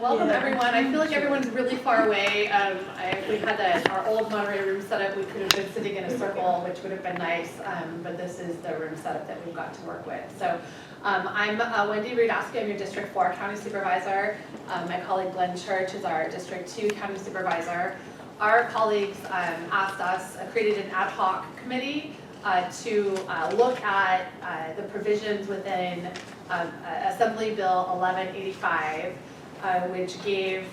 welcome everyone. I feel like everyone's really far away. If we had our old Monterey room set up, we could have been sitting in a circle, which would have been nice, but this is the room setup that we've got to work with. So I'm Wendy Askew. I'm your District 4 County Supervisor. My colleague Glenn Church is our District 2 County Supervisor. Our colleagues asked us, created an ad hoc committee to look at the provisions within Assembly Bill 1185, which gave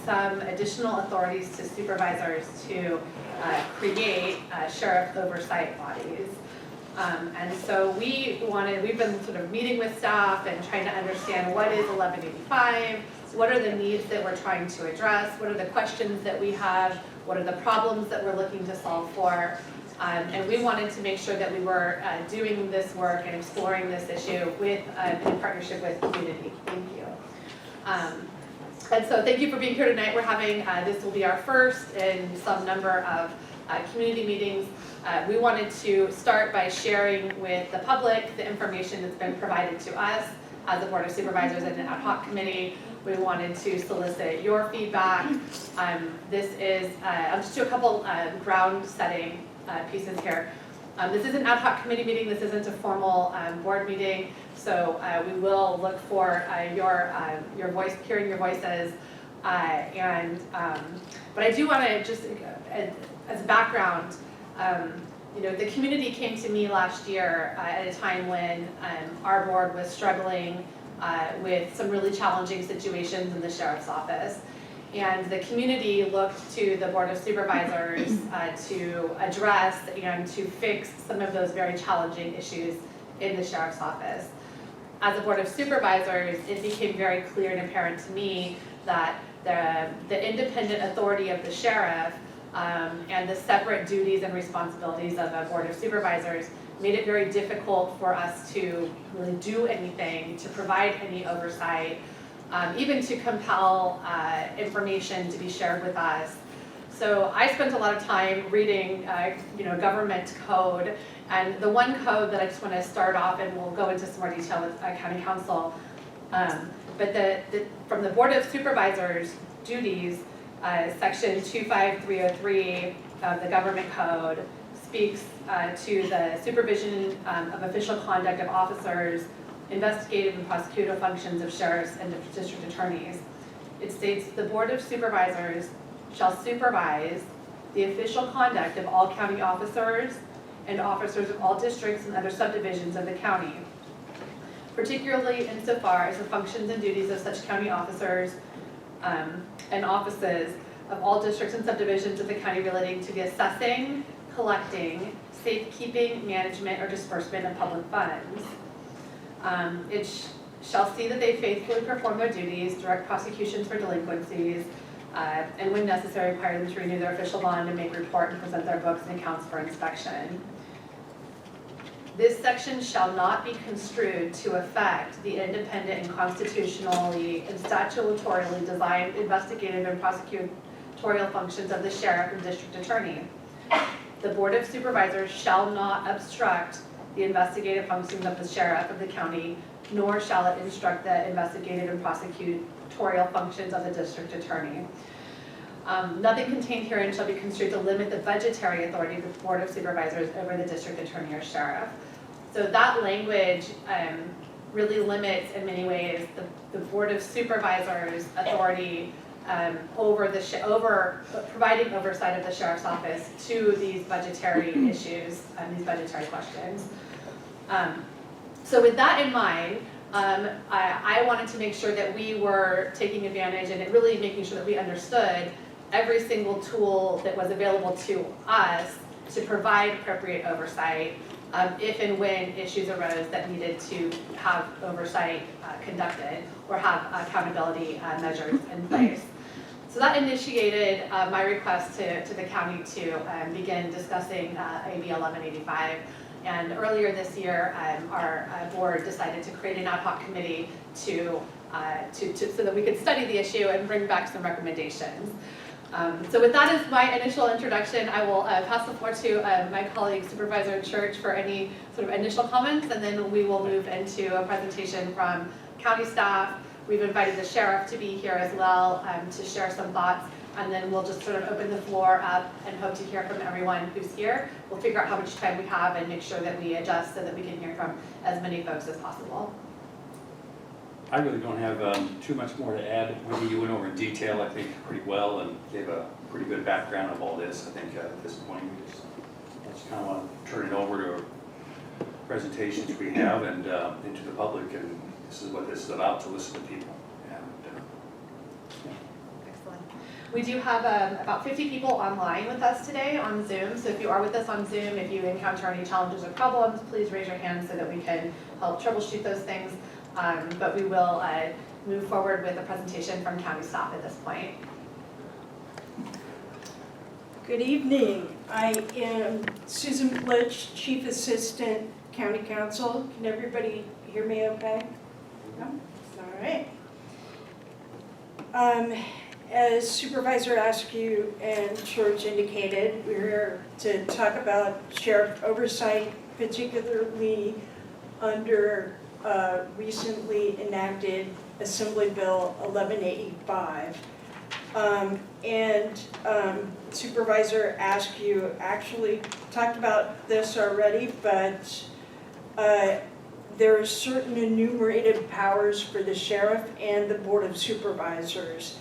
some additional authorities to supervisors to create sheriff oversight bodies. And so we've been sort of meeting with staff and trying to understand what is 1185, what are the needs that we're trying to address, what are the questions that we have, what are the problems that we're looking to solve for. And we wanted to make sure that we were doing this work and exploring this issue with, in partnership with community. Thank you. And so thank you for being here tonight. We're having, this will be our first in some number of community meetings. We wanted to start by sharing with the public the information that's been provided to us as a Board of Supervisors and an ad hoc committee. We wanted to solicit your feedback. This is, I'll just do a couple ground setting pieces here. This is an ad hoc committee meeting. This isn't a formal board meeting. So we will look for your voice, hearing your voices. But I do want to just, as background, you know, the community came to me last year at a time when our board was struggling with some really challenging situations in the sheriff's office. And the community looked to the Board of Supervisors to address and to fix some of those very challenging issues in the sheriff's office. As a Board of Supervisors, it became very clear and apparent to me that the independent authority of the sheriff and the separate duties and responsibilities of a Board of Supervisors made it very difficult for us to really do anything, to provide any oversight, even to compel information to be shared with us. So I spent a lot of time reading, government code, and the one code that I just want to start off, and we'll go into some more detail with County Council. But from the Board of Supervisors duties, Section 25303 of the Government Code speaks to the supervision of official conduct of officers, investigative and prosecutorial functions of sheriffs and district attorneys. It states the Board of Supervisors shall supervise the official conduct of all county officers and officers of all districts and other subdivisions of the county, particularly insofar as the functions and duties of such county officers and offices of all districts and subdivisions of the county relating to the assessing, collecting, safekeeping, management, or disbursement of public funds. It shall see that they faithfully perform their duties, direct prosecutions for delinquencies, and when necessary, require them to renew their official bond and make report and present their books and accounts for inspection. This section shall not be construed to affect the independent and constitutionally and statutorily designed investigative and prosecutorial functions of the sheriff and district attorney. The Board of Supervisors shall not obstruct the investigative functions of the sheriff of the county, nor shall it instruct the investigative and prosecutorial functions of the district attorney. Nothing contained herein shall be construed to limit the budgetary authority of the Board of Supervisors over the district attorney or sheriff. So that language really limits, in many ways, the Board of Supervisors' authority over providing oversight of the sheriff's office to these budgetary issues and these budgetary questions. So with that in mind, I wanted to make sure that we were taking advantage and really making sure that we understood every single tool that was available to us to provide appropriate oversight if and when issues arose that needed to have oversight conducted or have accountability measures in place. So that initiated my request to the county to begin discussing AB 1185. And earlier this year, our board decided to create an ad hoc committee so that we could study the issue and bring back some recommendations. So with that as my initial introduction, I will pass the floor to my colleague Supervisor Church for any sort of initial comments, and then we will move into a presentation from county staff, we've invited the sheriff to be here as well to share some thoughts. And then we'll just sort of open the floor up and hope to hear from everyone who's here. We'll figure out how much time we have and make sure that we adjust so that we can hear from as many folks as possible. I really don't have too much more to add. Wendy, you went over in detail, I think, pretty well and gave a pretty good background of all this. I think at this point, we just kind of want to turn it over to presentations we have and into the public. And this is what this is about, to listen to people. Excellent. We do have about 50 people online with us today on Zoom. So if you are with us on Zoom, if you encounter any challenges or problems, please raise your hand so that we can help troubleshoot those things. But we will move forward with a presentation from county staff at this point. Good evening. I am Susan Blitch, Chief Assistant County Counsel. Can everybody hear me okay? No? All right. As Supervisor Askew and Church indicated, we're here to talk about sheriff oversight, particularly under recently enacted Assembly Bill 1185. Supervisor Askew actually talked about this already, but there are certain enumerated powers for the sheriff and the Board of Supervisors.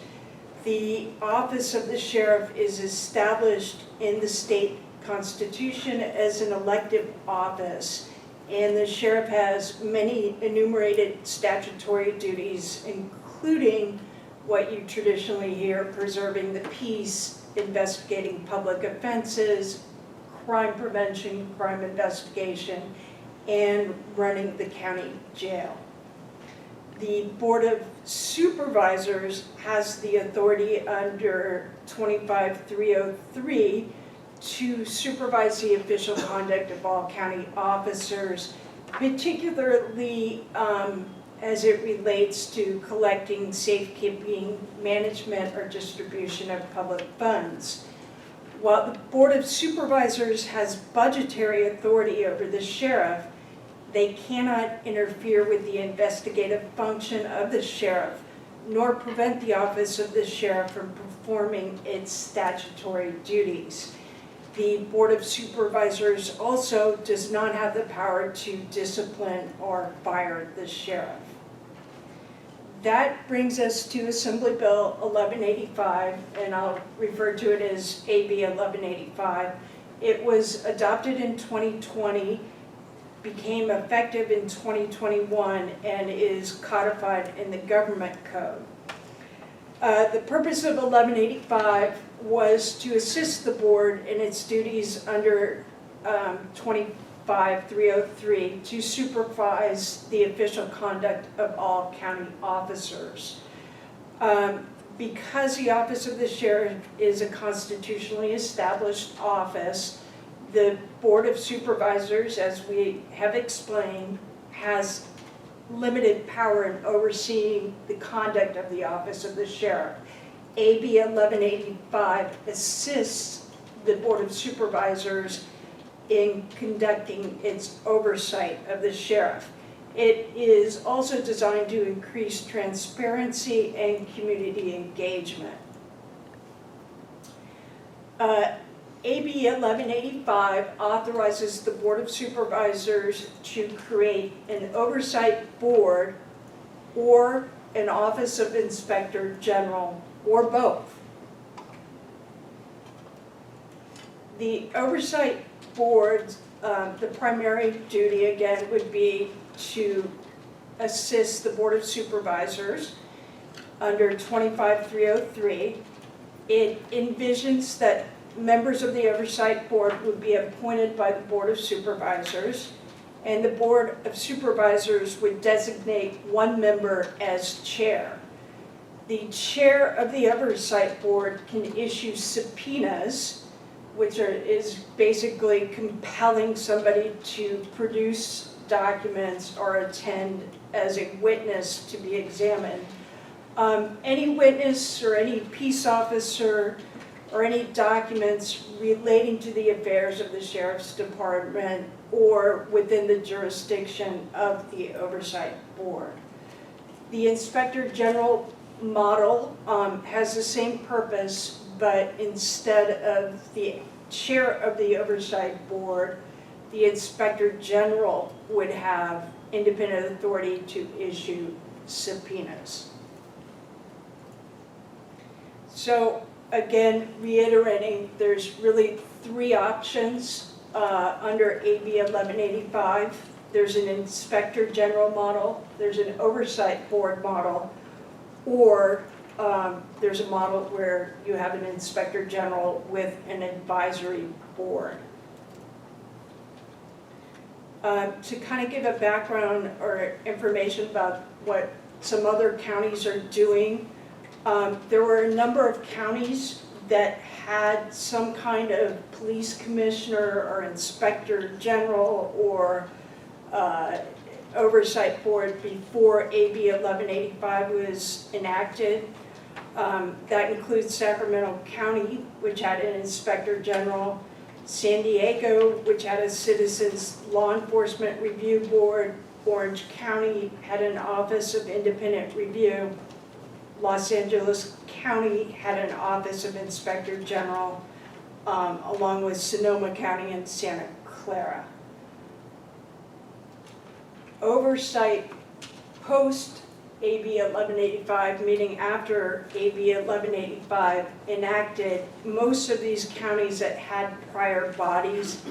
The office of the sheriff is established in the state constitution as an elective office, and the sheriff has many enumerated statutory duties, including what you traditionally hear: preserving the peace, investigating public offenses, crime prevention, crime investigation, and running the county jail. The Board of Supervisors has the authority under 25303 to supervise the official conduct of all county officers, particularly as it relates to collecting, safekeeping, management, or distribution of public funds. While the Board of Supervisors has budgetary authority over the sheriff, they cannot interfere with the investigative function of the sheriff, nor prevent the office of the sheriff from performing its statutory duties. The Board of Supervisors also does not have the power to discipline or fire the sheriff. That brings us to Assembly Bill 1185, and I'll refer to it as AB 1185. It was adopted in 2020, became effective in 2021, and is codified in the government code. The purpose of 1185 was to assist the board in its duties under 25303 to supervise the official conduct of all county officers. Because the office of the sheriff is a constitutionally established office, the Board of Supervisors, as we have explained, has limited power in overseeing the conduct of the office of the sheriff. AB 1185 assists the Board of Supervisors in conducting its oversight of the sheriff. It is also designed to increase transparency and community engagement. AB 1185 authorizes the Board of Supervisors to create an oversight board or an Office of Inspector General, or both. The oversight board, the primary duty again would be to assist the Board of Supervisors under 25303. It envisions that members of the Oversight Board would be appointed by the Board of Supervisors, and the Board of Supervisors would designate one member as chair. The chair of the Oversight Board can issue subpoenas, which is basically compelling somebody to produce documents or attend as a witness to be examined. Any witness or any peace officer or any documents relating to the affairs of the Sheriff's Department or within the jurisdiction of the Oversight Board. The Inspector General model has the same purpose, but instead of the chair of the Oversight Board, the Inspector General would have independent authority to issue subpoenas. So again, reiterating, there's really three options under AB 1185. There's an Inspector General model, there's an Oversight Board model, or there's a model where you have an Inspector General with an advisory board. To kind of give a background or information about what some other counties are doing, there were a number of counties that had some kind of police commissioner or inspector general or oversight board before AB 1185 was enacted. That includes Sacramento County, which had an inspector general, San Diego, which had a Citizens Law Enforcement Review Board, Orange County had an Office of Independent Review, Los Angeles County had an Office of Inspector General, along with Sonoma County and Santa Clara. Oversight post AB 1185, meaning after AB 1185 enacted, most of these counties that had prior bodies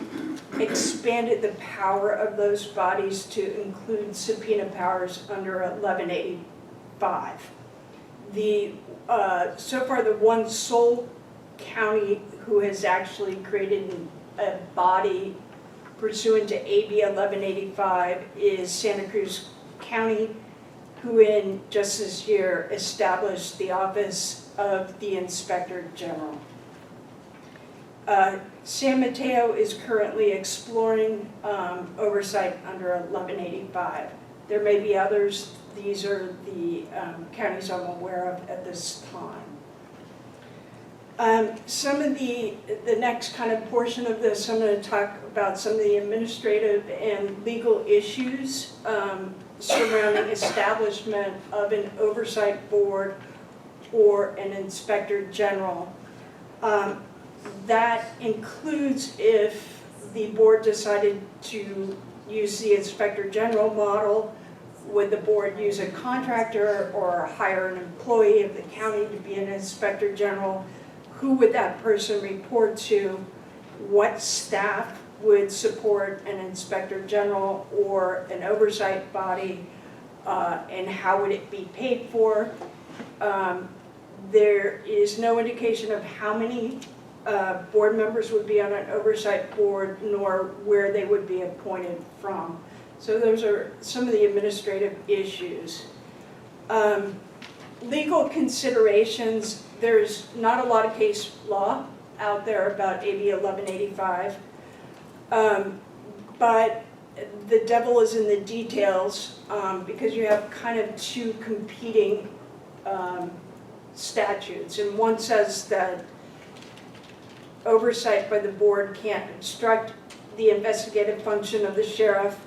expanded the power of those bodies to include subpoena powers under 1185. So far, the one sole county who has actually created a body pursuant to AB 1185 is Santa Cruz County, who in just this year established the Office of the Inspector General. San Mateo is currently exploring oversight under 1185. There may be others. These are the counties I'm aware of at this time. Some of the next kind of portion of this, I'm going to talk about some of the administrative and legal issues surrounding establishment of an oversight board or an inspector general. That includes if the board decided to use the inspector general model, would the board use a contractor or hire an employee of the county to be an inspector general? Who would that person report to? What staff would support an inspector general or an oversight body? And how would it be paid for? There is no indication of how many board members would be on an oversight board, nor where they would be appointed from. So those are some of the administrative issues. Legal considerations, there's not a lot of case law out there about AB 1185, but the devil is in the details because you have kind of two competing statutes. And one says that oversight by the board can't obstruct the investigative function of the sheriff,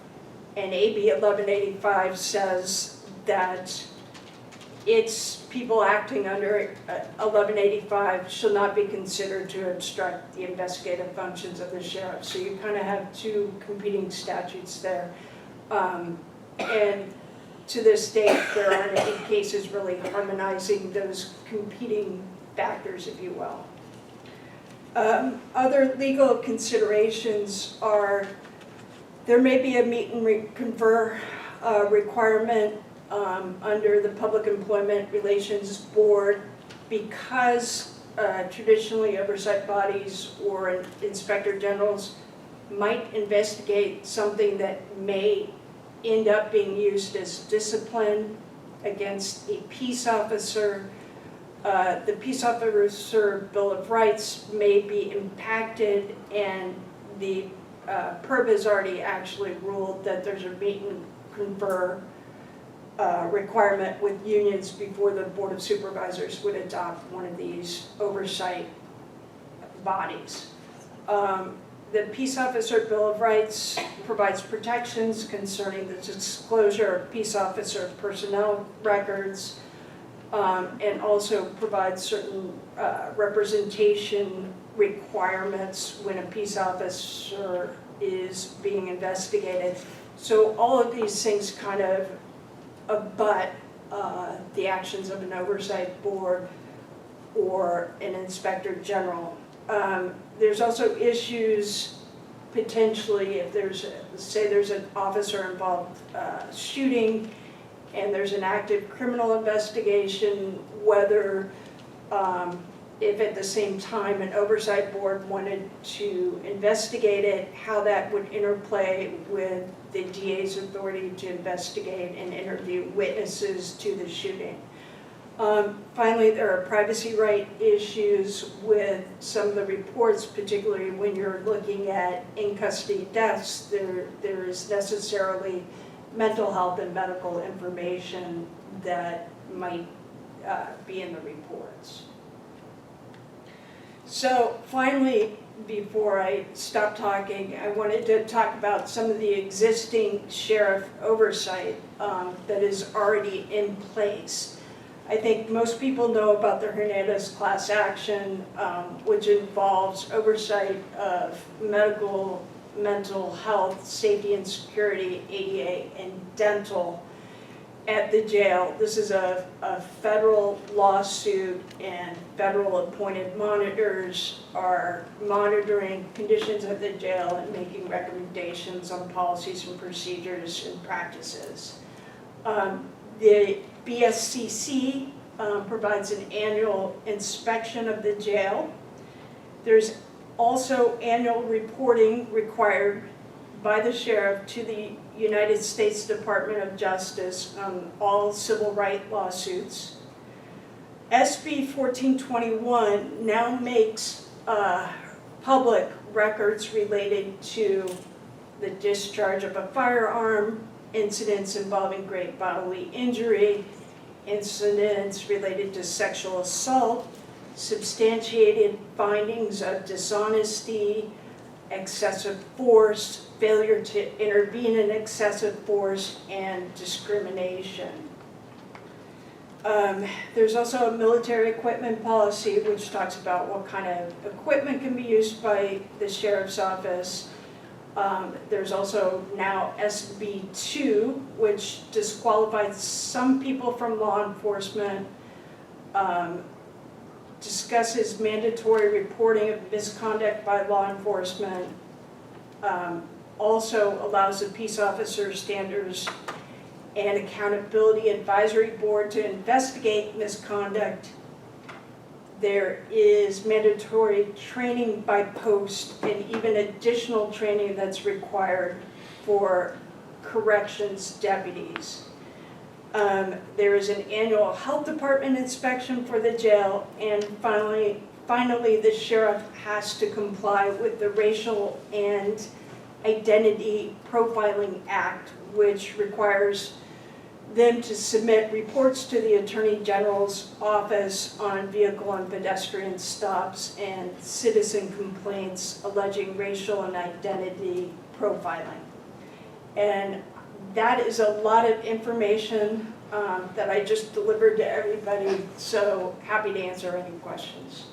and AB 1185 says that it's people acting under 1185 shall not be considered to obstruct the investigative functions of the sheriff. So you kind of have two competing statutes there. And to this date, there aren't any cases really harmonizing those competing factors, if you will. Other legal considerations are there may be a meet and confer requirement under the Public Employment Relations Board because traditionally oversight bodies or inspector generals might investigate something that may end up being used as discipline against a peace officer. The peace officer Bill of Rights may be impacted, and the PERB has already actually ruled that there's a meet and confer requirement with unions before the Board of Supervisors would adopt one of these oversight bodies. The Peace Officer Bill of Rights provides protections concerning the disclosure of peace officer personnel records, and also provides certain representation requirements when a peace officer is being investigated. So all of these things kind of abut the actions of an oversight board or an inspector general. There's also issues potentially if there's, say there's an officer involved shooting and there's an active criminal investigation, whether if at the same time an oversight board wanted to investigate it, how that would interplay with the DA's authority to investigate and interview witnesses to the shooting. Finally, there are privacy right issues with some of the reports, particularly when you're looking at in-custody deaths. There is necessarily mental health and medical information that might be in the reports. So finally, before I stop talking, I wanted to talk about some of the existing sheriff oversight that is already in place. I think most people know about the Hernandez class action, which involves oversight of medical, mental health, safety and security, ADA, and dental at the jail. This is a federal lawsuit, and federal appointed monitors are monitoring conditions at the jail and making recommendations on policies and procedures and practices. The BSCC provides an annual inspection of the jail. There's also annual reporting required by the sheriff to the United States Department of Justice on all civil rights lawsuits. SB 1421 now makes public records related to the discharge of a firearm, incidents involving great bodily injury, incidents related to sexual assault, substantiated findings of dishonesty, excessive force, failure to intervene in excessive force, and discrimination. There's also a military equipment policy which talks about what kind of equipment can be used by the sheriff's office. There's also now SB 2, which disqualifies some people from law enforcement, discusses mandatory reporting of misconduct by law enforcement, also allows the Peace Officer Standards and Accountability Advisory Board to investigate misconduct. There is mandatory training by post and even additional training that's required for corrections deputies. There is an annual health department inspection for the jail, and finally the sheriff has to comply with the Racial and Identity Profiling Act, which requires them to submit reports to the Attorney General's office on vehicle and pedestrian stops and citizen complaints alleging racial and identity profiling. And that is a lot of information that I just delivered to everybody, so happy to answer any questions.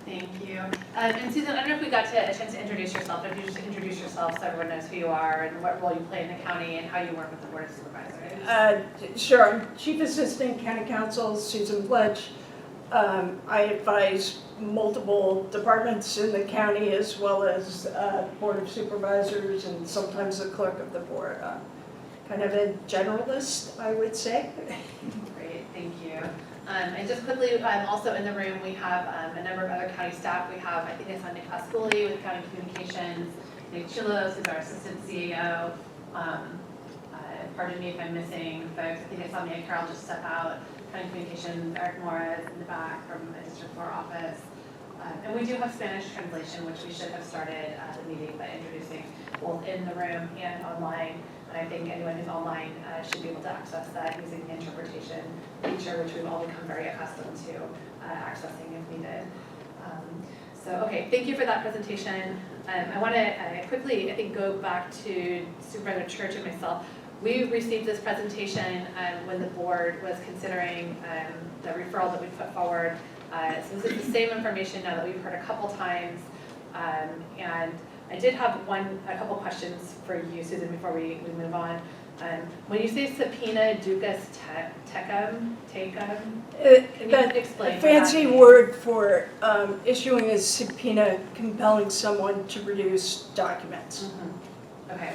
Thank you. And Susan, I don't know if we got a chance to introduce yourself, but if you just introduce yourself so everyone knows who you are and what role you play in the county and how you work with the Board of Supervisors. Sure, I'm Chief Assistant County Counsel Susan Fletch. I advise multiple departments in the county as well as Board of Supervisors and sometimes the clerk of the board. Kind of a generalist, I would say. Great, thank you. And just quickly, also in the room, we have a number of other county staff. We have, I think it's Nick Pascoli with County Communications, Nick Chilos, who's our Assistant CEO. Pardon me if I'm missing folks. I think I saw Herald just step out. County Communications, Eric Morris in the back from the District 4 office. And we do have Spanish translation, which we should have started the meeting by introducing both in the room and online. And I think anyone who's online should be able to access that using the interpretation feature, which we've all become very accustomed to accessing if needed. So, okay, thank you for that presentation. I want to quickly, I think, go back to Supervisor Church and myself. We received this presentation when the board was considering the referral that we put forward. So this is the same information now that we've heard a couple times. And I did have a couple questions for you, Susan, before we move on. When you say subpoena ducus tecum, can you explain? A fancy word for issuing a subpoena compelling someone to produce documents. Mm-hmm. Okay,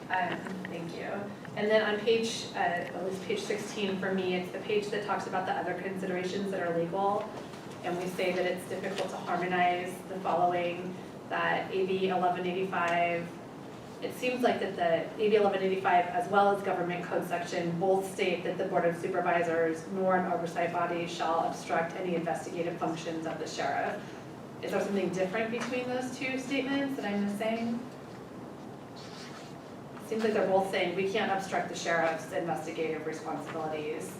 thank you. And then on page, at least page 16 for me, it's the page that talks about the other considerations that are legal. And we say that it's difficult to harmonize the following, that AB 1185, it seems like that the AB 1185 as well as government code section both state that the Board of Supervisors nor an oversight body shall obstruct any investigative functions of the sheriff. Is there something different between those two statements that I'm missing? It seems like they're both saying we can't obstruct the sheriff's investigative responsibilities.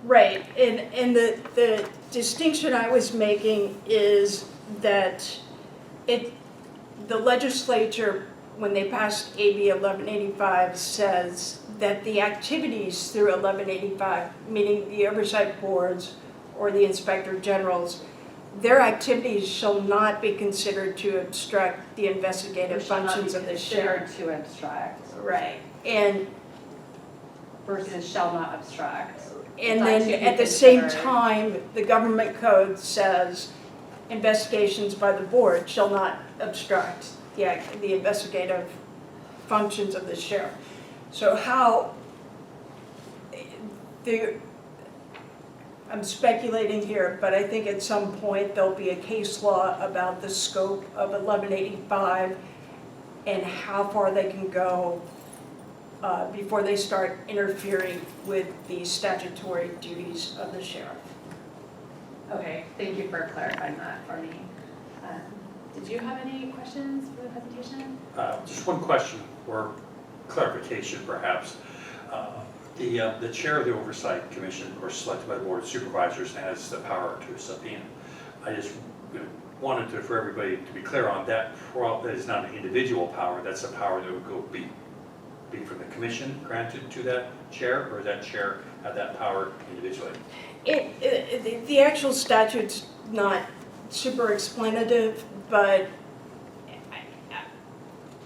Right, and the distinction I was making is that the legislature, when they passed AB 1185, says that the activities through 1185, meaning the oversight boards or the inspector generals, their activities shall not be considered to obstruct the investigative functions of the sheriff. To obstruct. Right, and Versus shall not obstruct. And Not then to be at the same considered. time, the government code says investigations by the board shall not obstruct the investigative functions of the sheriff. So I'm speculating here, but I think at some point there'll be a case law about the scope of 1185 and how far they can go before they start interfering with the statutory duties of the sheriff. Okay, thank you for clarifying that for me. Did you have any questions for the presentation? Just one question or clarification perhaps. The chair of the Oversight Commission, of course, selected by the Board of Supervisors, has the power to subpoena. I just wanted for everybody to be clear on that. That is not an individual power, that's a power that would be from the commission granted to that chair, or that chair have that power individually? The actual statute's not super explanative, but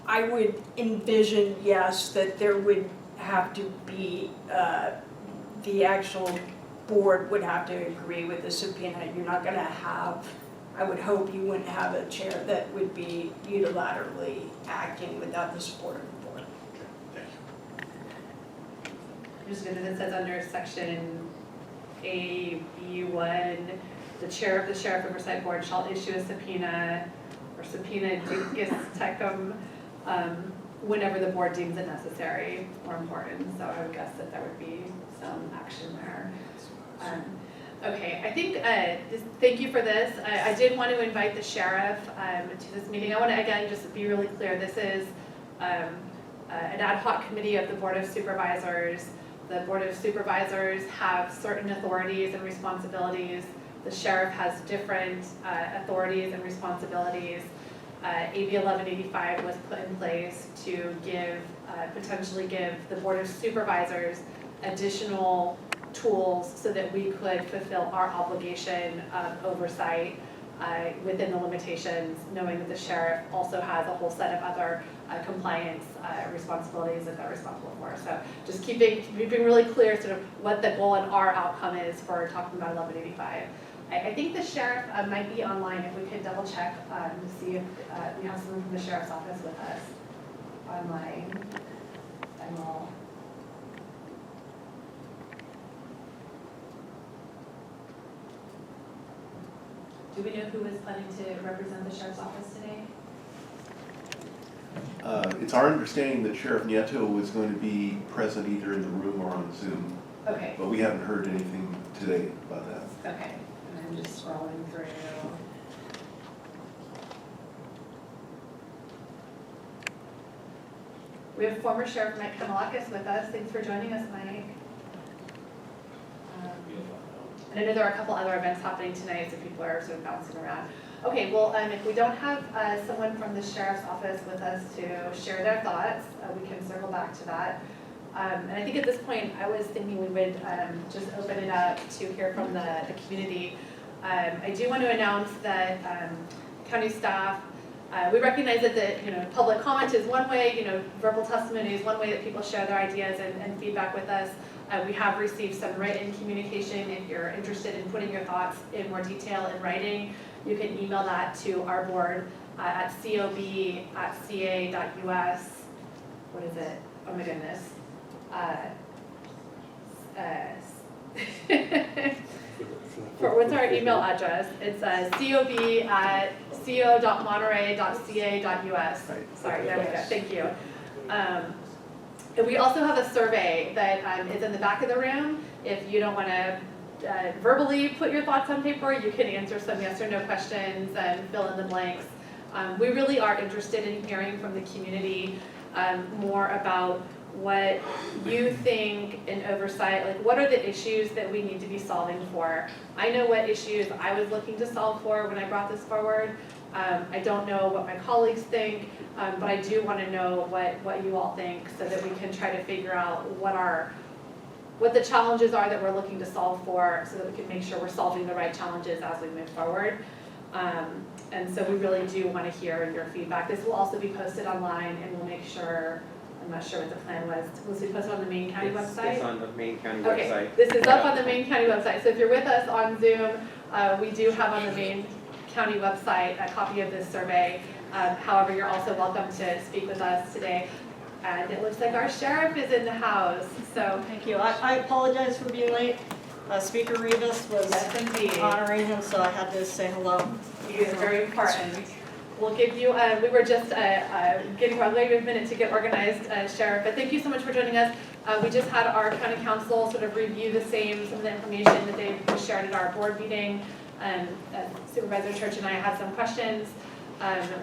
I would envision, yes, that there would have to be, the actual board would have to agree with the subpoena. You're not gonna have, I would hope you wouldn't have a chair that would be unilaterally acting without the support of the board. Okay, thank you. Just because it says under section AB1, the chair of the Sheriff Oversight Board shall issue a subpoena or subpoena ducus tecum whenever the board deems it necessary or important. So I would guess that there would be some action there. Okay, I think, thank you for this. I did want to invite the sheriff to this meeting. I want to, again, just be really clear. This is an ad hoc committee of the Board of Supervisors. The Board of Supervisors have certain authorities and responsibilities. The sheriff has different authorities and responsibilities. AB 1185 was put in place to potentially give the Board of Supervisors additional tools so that we could fulfill our obligation of oversight within the limitations, knowing that the sheriff also has a whole set of other compliance responsibilities that they're responsible for. So just keeping really clear sort of what the goal and our outcome is for talking about 1185. I think the sheriff might be online. If we could double check to see if we have someone from the sheriff's office with us online. And we'll do we know who is planning to represent the sheriff's office today? It's our understanding that Sheriff Nieto was going to be present either in the room or on Zoom, Okay. but we haven't heard anything today about that. Okay. And I'm just scrolling through. We have former Sheriff Mike Kamalakis with us. Thanks for joining us, Mike. And I know there are a couple other events happening tonight, so people are sort of bouncing around. Okay, well, if we don't have someone from the sheriff's office with us to share their thoughts, we can circle back to that. And I think at this point, I was thinking we would just open it up to hear from the community. I do want to announce that county staff, we recognize that the public comment is one way, verbal testimony is one way that people share their ideas and feedback with us. We have received some written communication. If you're interested in putting your thoughts in more detail in writing, you can email that to our board at cob@ca.us. What is it? Oh my goodness. What's our email address? It's cob@co.monterey.ca.us. Sorry, there we go. Thank you. And we also have a survey that is in the back of the room. If you don't want to verbally put your thoughts on paper, you can answer some yes or no questions and fill in the blanks. We really are interested in hearing from the community more about what you think in oversight, like what are the issues that we need to be solving for. I know what issues I was looking to solve for when I brought this forward. I don't know what my colleagues think, but I do want to know what you all think so that we can try to figure out what the challenges are that we're looking to solve for so that we can make sure we're solving the right challenges as we move forward. And so we really do want to hear your feedback. This will also be posted online and we'll make sure, I'm not sure what the plan was we posted on the main county website? It's on the main county Okay, website. this is up on the main county website. So if you're with us on Zoom, we do have on the main county website a copy of this survey. However, you're also welcome to speak with us today. And it looks like our sheriff is in the house, so. Thank you. I apologize for being late. Speaker Rivas was Yes, indeed. honoring him, so I had to say hello. You are very important. We'll give you, we were just getting our latest minute to get organized, Sheriff, but thank you so much for joining us. We just had our county council sort of review some of the information that they shared at our board meeting. Supervisor Church and I had some questions.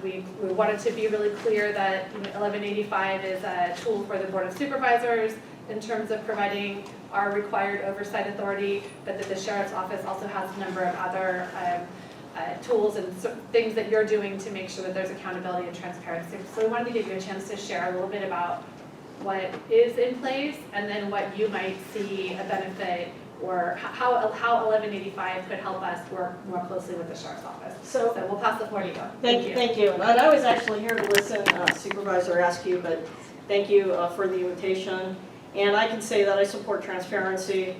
We wanted to be really clear that 1185 is a tool for the Board of Supervisors in terms of providing our required oversight authority, but that the Sheriff's Office also has a number of other tools and things that you're doing to make sure that there's accountability and transparency. So we wanted to give you a chance to share a little bit about what is in place and then what you might see a benefit or how 1185 could help us work more closely with the Sheriff's Office. So we'll pass the floor to you. Thank you. And I was actually here to listen, Supervisor Askew, but thank you for the invitation. And I can say that I support transparency.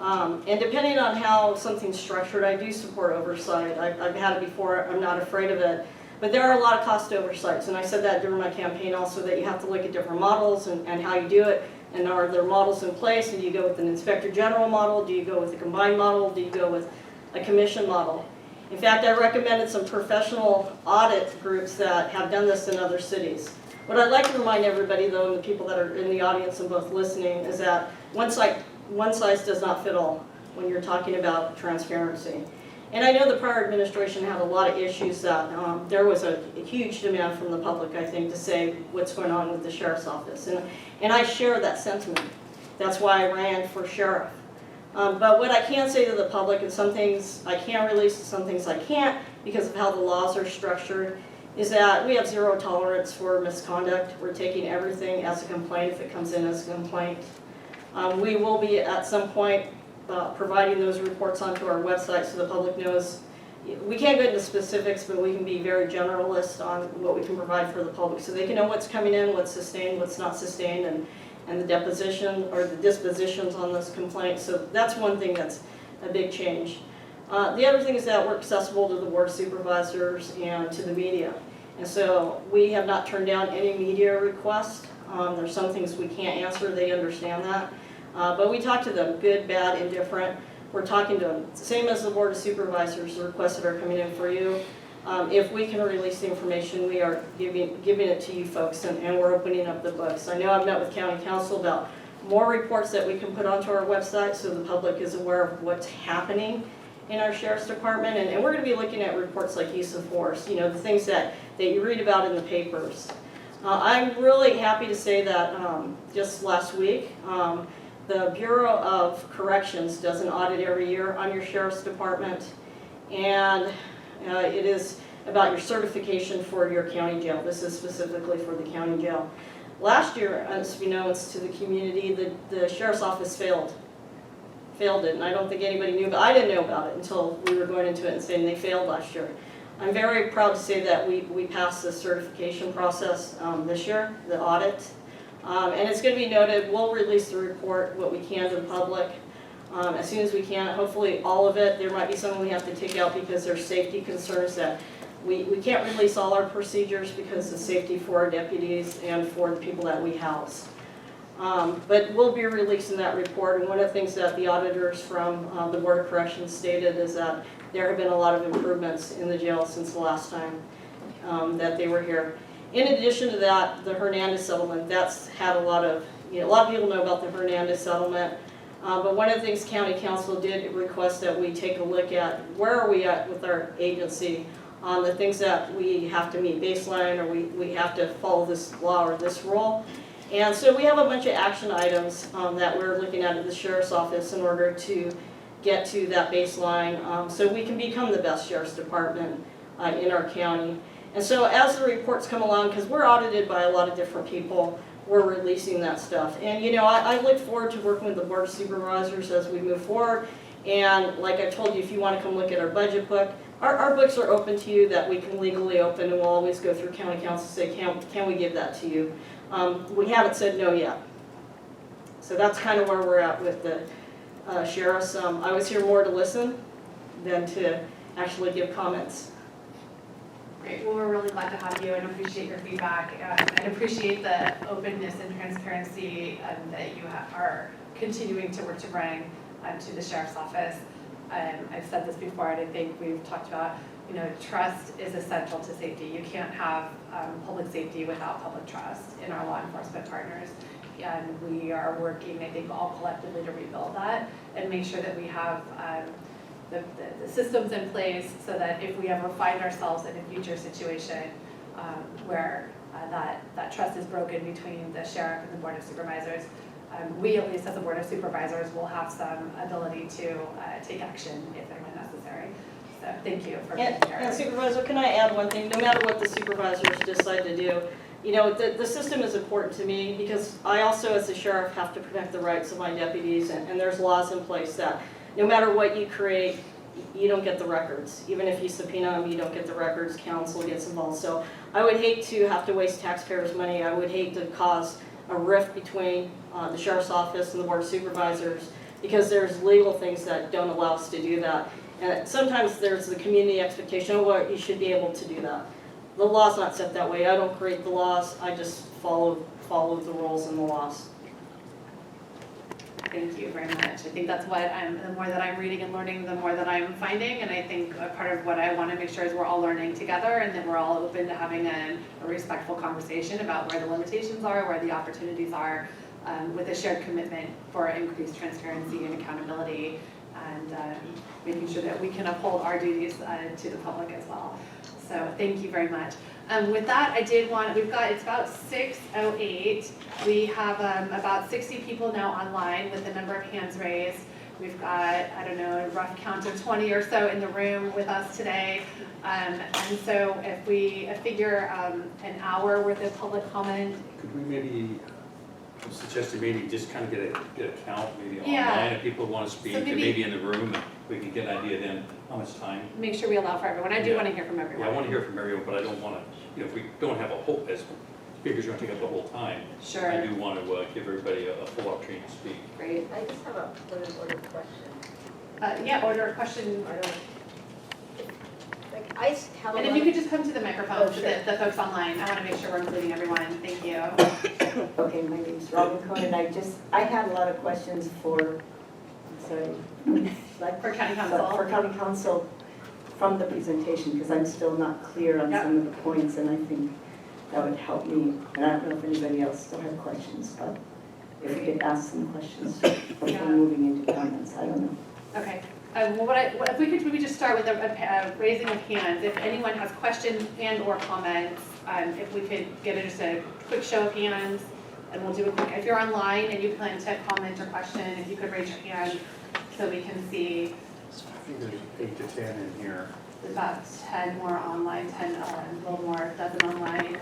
And depending on how something's structured, I do support oversight. I've had it before, I'm not afraid of it. But there are a lot of cost oversights, and I said that during my campaign also, that you have to look at different models and how you do it. And are there models in place? And do you go with an inspector general model? Do you go with a combined model? Do you go with a commission model? In fact, I recommended some professional audit groups that have done this in other cities. What I'd like to remind everybody, though, and the people that are in the audience and both listening, is that one size does not fit all when you're talking about transparency. And I know the prior administration had a lot of issues that there was a huge demand from the public, I think, to say what's going on with the Sheriff's Office. And I share that sentiment. That's why I ran for sheriff. But what I can say to the public, and some things I can release, some things I can't because of how the laws are structured, is that we have zero tolerance for misconduct. We're taking everything as a complaint if it comes in as a complaint. We will be at some point providing those reports onto our website so the public knows. We can't go into specifics, but we can be very generalist on what we can provide for the public so they can know what's coming in, what's sustained, what's not sustained, and the deposition or the dispositions on those complaints. So that's one thing that's a big change. The other thing is that we're accessible to the board of supervisors and to the media. And so we have not turned down any media requests. There's some things we can't answer, they understand that. But we talk to them, good, bad, indifferent. We're talking to them, same as the Board of Supervisors, the requests that are coming in for you. If we can release the information, we are giving it to you folks, and we're opening up the books. I know I've met with County Council about more reports that we can put onto our website so the public is aware of what's happening in our Sheriff's Department. And we're going to be looking at reports like use of force, the things that you read about in the papers. I'm really happy to say that just last week, the Bureau of Corrections does an audit every year on your Sheriff's Department, and It is about your certification for your county jail. This is specifically for the county jail. Last year, unbeknownst to the community, the sheriff's office failed it, and I don't think anybody knew, but I didn't know about it until we were going into it and saying they failed last year. I'm very proud to say that we passed the certification process this year, the audit, and it's going to be noted. We'll release the report, what we can to the public, as soon as we can. Hopefully all of it. There might be some we have to take out because there's safety concerns that we can't release all our procedures because of safety for our deputies and for the people that we house. But we'll be releasing that report, and one of the things that the auditors from the Board of Corrections stated is that there have been a lot of improvements in the jail since the last time that they were here. In addition to that, the Hernandez settlement, that's had a lot of people know about the Hernandez settlement, but one of the things County Council did request that we take a look at, where are we at with our agency on the things that we have to meet baseline, or we have to follow this law or this rule. And so we have a bunch of action items that we're looking at the Sheriff's Office in order to get to that baseline so we can become the best Sheriff's Department in our county. And so as the reports come along, because we're audited by a lot of different people, we're releasing that stuff. And I look forward to working with the Board of Supervisors as we move forward. And like I told you, if you want to come look at our budget book, our books are open to you that we can legally open, and we'll always go through County Council and say, can we give that to you? We haven't said no yet. So that's kind of where we're at with the sheriffs. I was here more to listen than to actually give comments. Great, well, we're really glad to have you and appreciate your feedback and appreciate the openness and transparency that you are continuing to work to bring to the Sheriff's Office. I've said this before, and I think we've talked about, trust is essential to safety. You can't have public safety without public trust in our law enforcement partners. And we are working, I think, all collectively to rebuild that and make sure that we have the systems in place so that if we ever find ourselves in a future situation where that trust is broken between the sheriff and the Board of Supervisors, we, at least as a Board of Supervisors, will have some ability to take action if and when necessary. So thank you for being here. And Supervisor, can I add one thing? No matter what the supervisors decide to do, the system is important to me because I also, as the sheriff, have to protect the rights of my deputies, and there's laws in place that no matter what you create, you don't get the records. Even if you subpoena them, you don't get the records. Council gets involved. So I would hate to have to waste taxpayers' money. I would hate to cause a rift between the Sheriff's Office and the Board of Supervisors because there's legal things that don't allow us to do that. And sometimes there's the community expectation, oh, well, you should be able to do that. The law's not set that way. I don't create the laws. I just follow the rules and the laws. Thank you very much. I think that's what the more that I'm reading and learning, the more that I'm finding. And I think a part of what I want to make sure is we're all learning together and that we're all open to having a respectful conversation about where the limitations are, where the opportunities are, with a shared commitment for increased transparency and accountability, and making sure that we can uphold our duties to the public as well. So thank you very much. With that, it's about 6:08. We have about 60 people now online with the number of hands raised. We've got, I don't know, a rough count of 20 or so in the room with us today. And so if we figure an hour worth of public comment. Could we maybe suggest maybe just kind of get a count maybe Yeah. online if people want to speak, So and maybe in the room, and we can get an idea then how much time. Make sure we allow for everyone. I do Yeah. want to hear from everyone. Yeah, I want to hear from everyone, but I don't want to, if we don't have a whole, as speakers are going to take up the whole time. Sure. I do want to give everybody a full opportunity to speak. Great. I just have a point of order question. Yeah, order a question. Like, I have a And if lot you of, could just come to the microphone Oh, so sure. that the folks online, I want to make sure we're including everyone. Thank you. okay, my name's Robin Cohen, I had a lot of questions for, like. For County Council. For County Council from the presentation, because I'm still not clear on Yep. some of the points, and I think that would help me. And I don't know if anybody else still has questions, but if we could ask some questions before Yeah. moving into comments, I don't know. Okay. Well, if we could maybe just start with a raising of hands. If anyone has questions and or comments, if we could get just a quick show of hands, and we'll do a quick, if you're online and you plan to comment or question, if you could raise your hand so we can see think there's 8 to 10 in here. About 10 more online, 10, a little more, dozen online.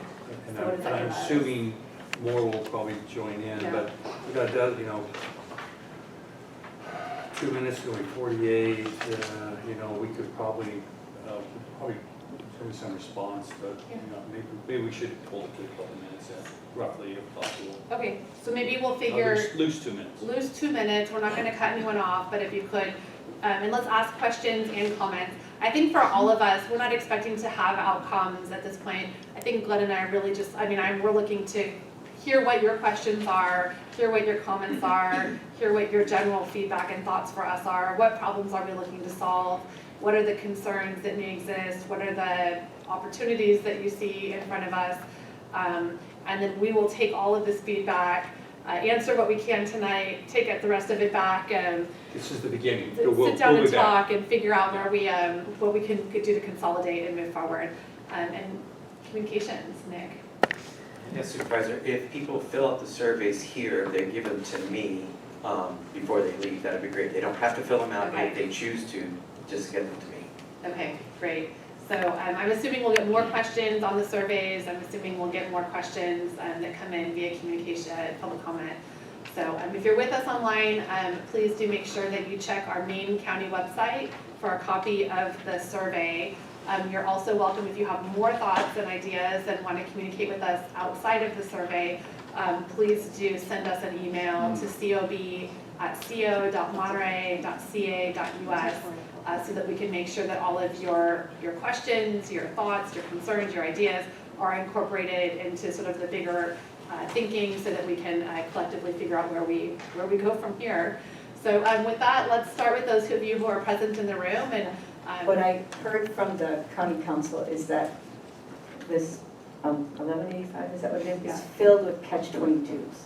And So what does that I'm give us? assuming more will probably join in, Yeah. but we got, 2 minutes going 48, we could probably give some response, but, maybe we should hold it to a couple minutes, roughly, if possible. Okay, so maybe we'll I'll figure, lose 2 minutes. lose 2 minutes, we're not gonna cut anyone off, but if you could, and let's ask questions and comments. I think for all of us, we're not expecting to have outcomes at this point. I think Glenn and I are really just, we're looking to hear what your questions are, hear what your comments are, hear what your general feedback and thoughts for us are, what problems are we looking to solve, what are the concerns that may exist, what are the opportunities that you see in front of us, and then we will take all of this feedback, answer what we can tonight, take the rest of it back, This is the beginning. sit down We'll and be back. talk and figure out where we, what we can do to consolidate and move forward. And communications, Nick. Yes, Supervisor, if people fill out the surveys here, they're given to me before they leave, that'd be great. They don't have to fill them out, Okay. if they choose to, just get them to me. Okay, great. So I'm assuming we'll get more questions on the surveys. I'm assuming we'll get more questions that come in via communication, public comment. So if you're with us online, please do make sure that you check our main county website for a copy of the survey. You're also welcome if you have more thoughts and ideas and want to communicate with us outside of the survey, please do send us an email to cob@co.monterey.ca.us so that we can make sure that all of your questions, your thoughts, your concerns, your ideas are incorporated into sort of the bigger thinking so that we can collectively figure out where we go from here. So with that, let's start with those of you who are present in the room. And What I heard from the county council is that this 1185, is that what it is? Yeah. Is filled with catch-22s.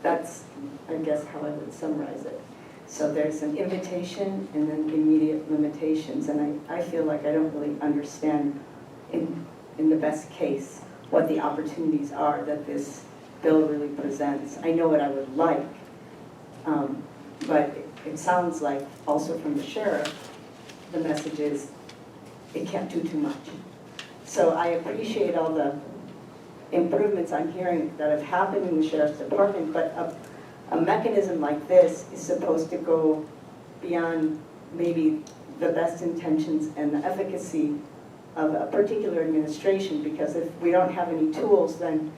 That's, I guess, how I would summarize it. So there's an invitation and then immediate limitations, and I feel like I don't really understand in the best case what the opportunities are that this bill really presents. I know what I would like, but it sounds like also from the sheriff, the message is it can't do too much. So I appreciate all the improvements I'm hearing that have happened in the sheriff's department, but a mechanism like this is supposed to go beyond maybe the best intentions and the efficacy of a particular administration, because if we don't have any tools, then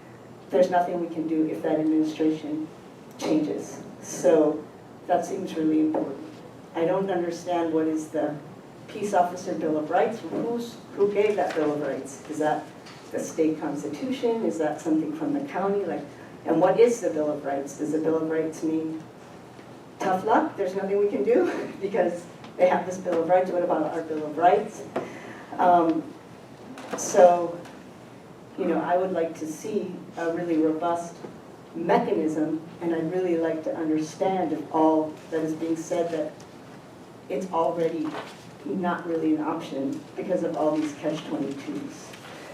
there's nothing we can do if that administration changes. So that seems really important. I don't understand what is the Peace Officer Bill of Rights. Who gave that Bill of Rights? Is that the state constitution? Is that something from the county? And what is the Bill of Rights? Does the Bill of Rights mean tough luck? There's nothing we can do because they have this Bill of Rights. What about our Bill of Rights? So, I would like to see a really robust mechanism, and I'd really like to understand if all that is being said, that it's already not really an option because of all these catch-22s.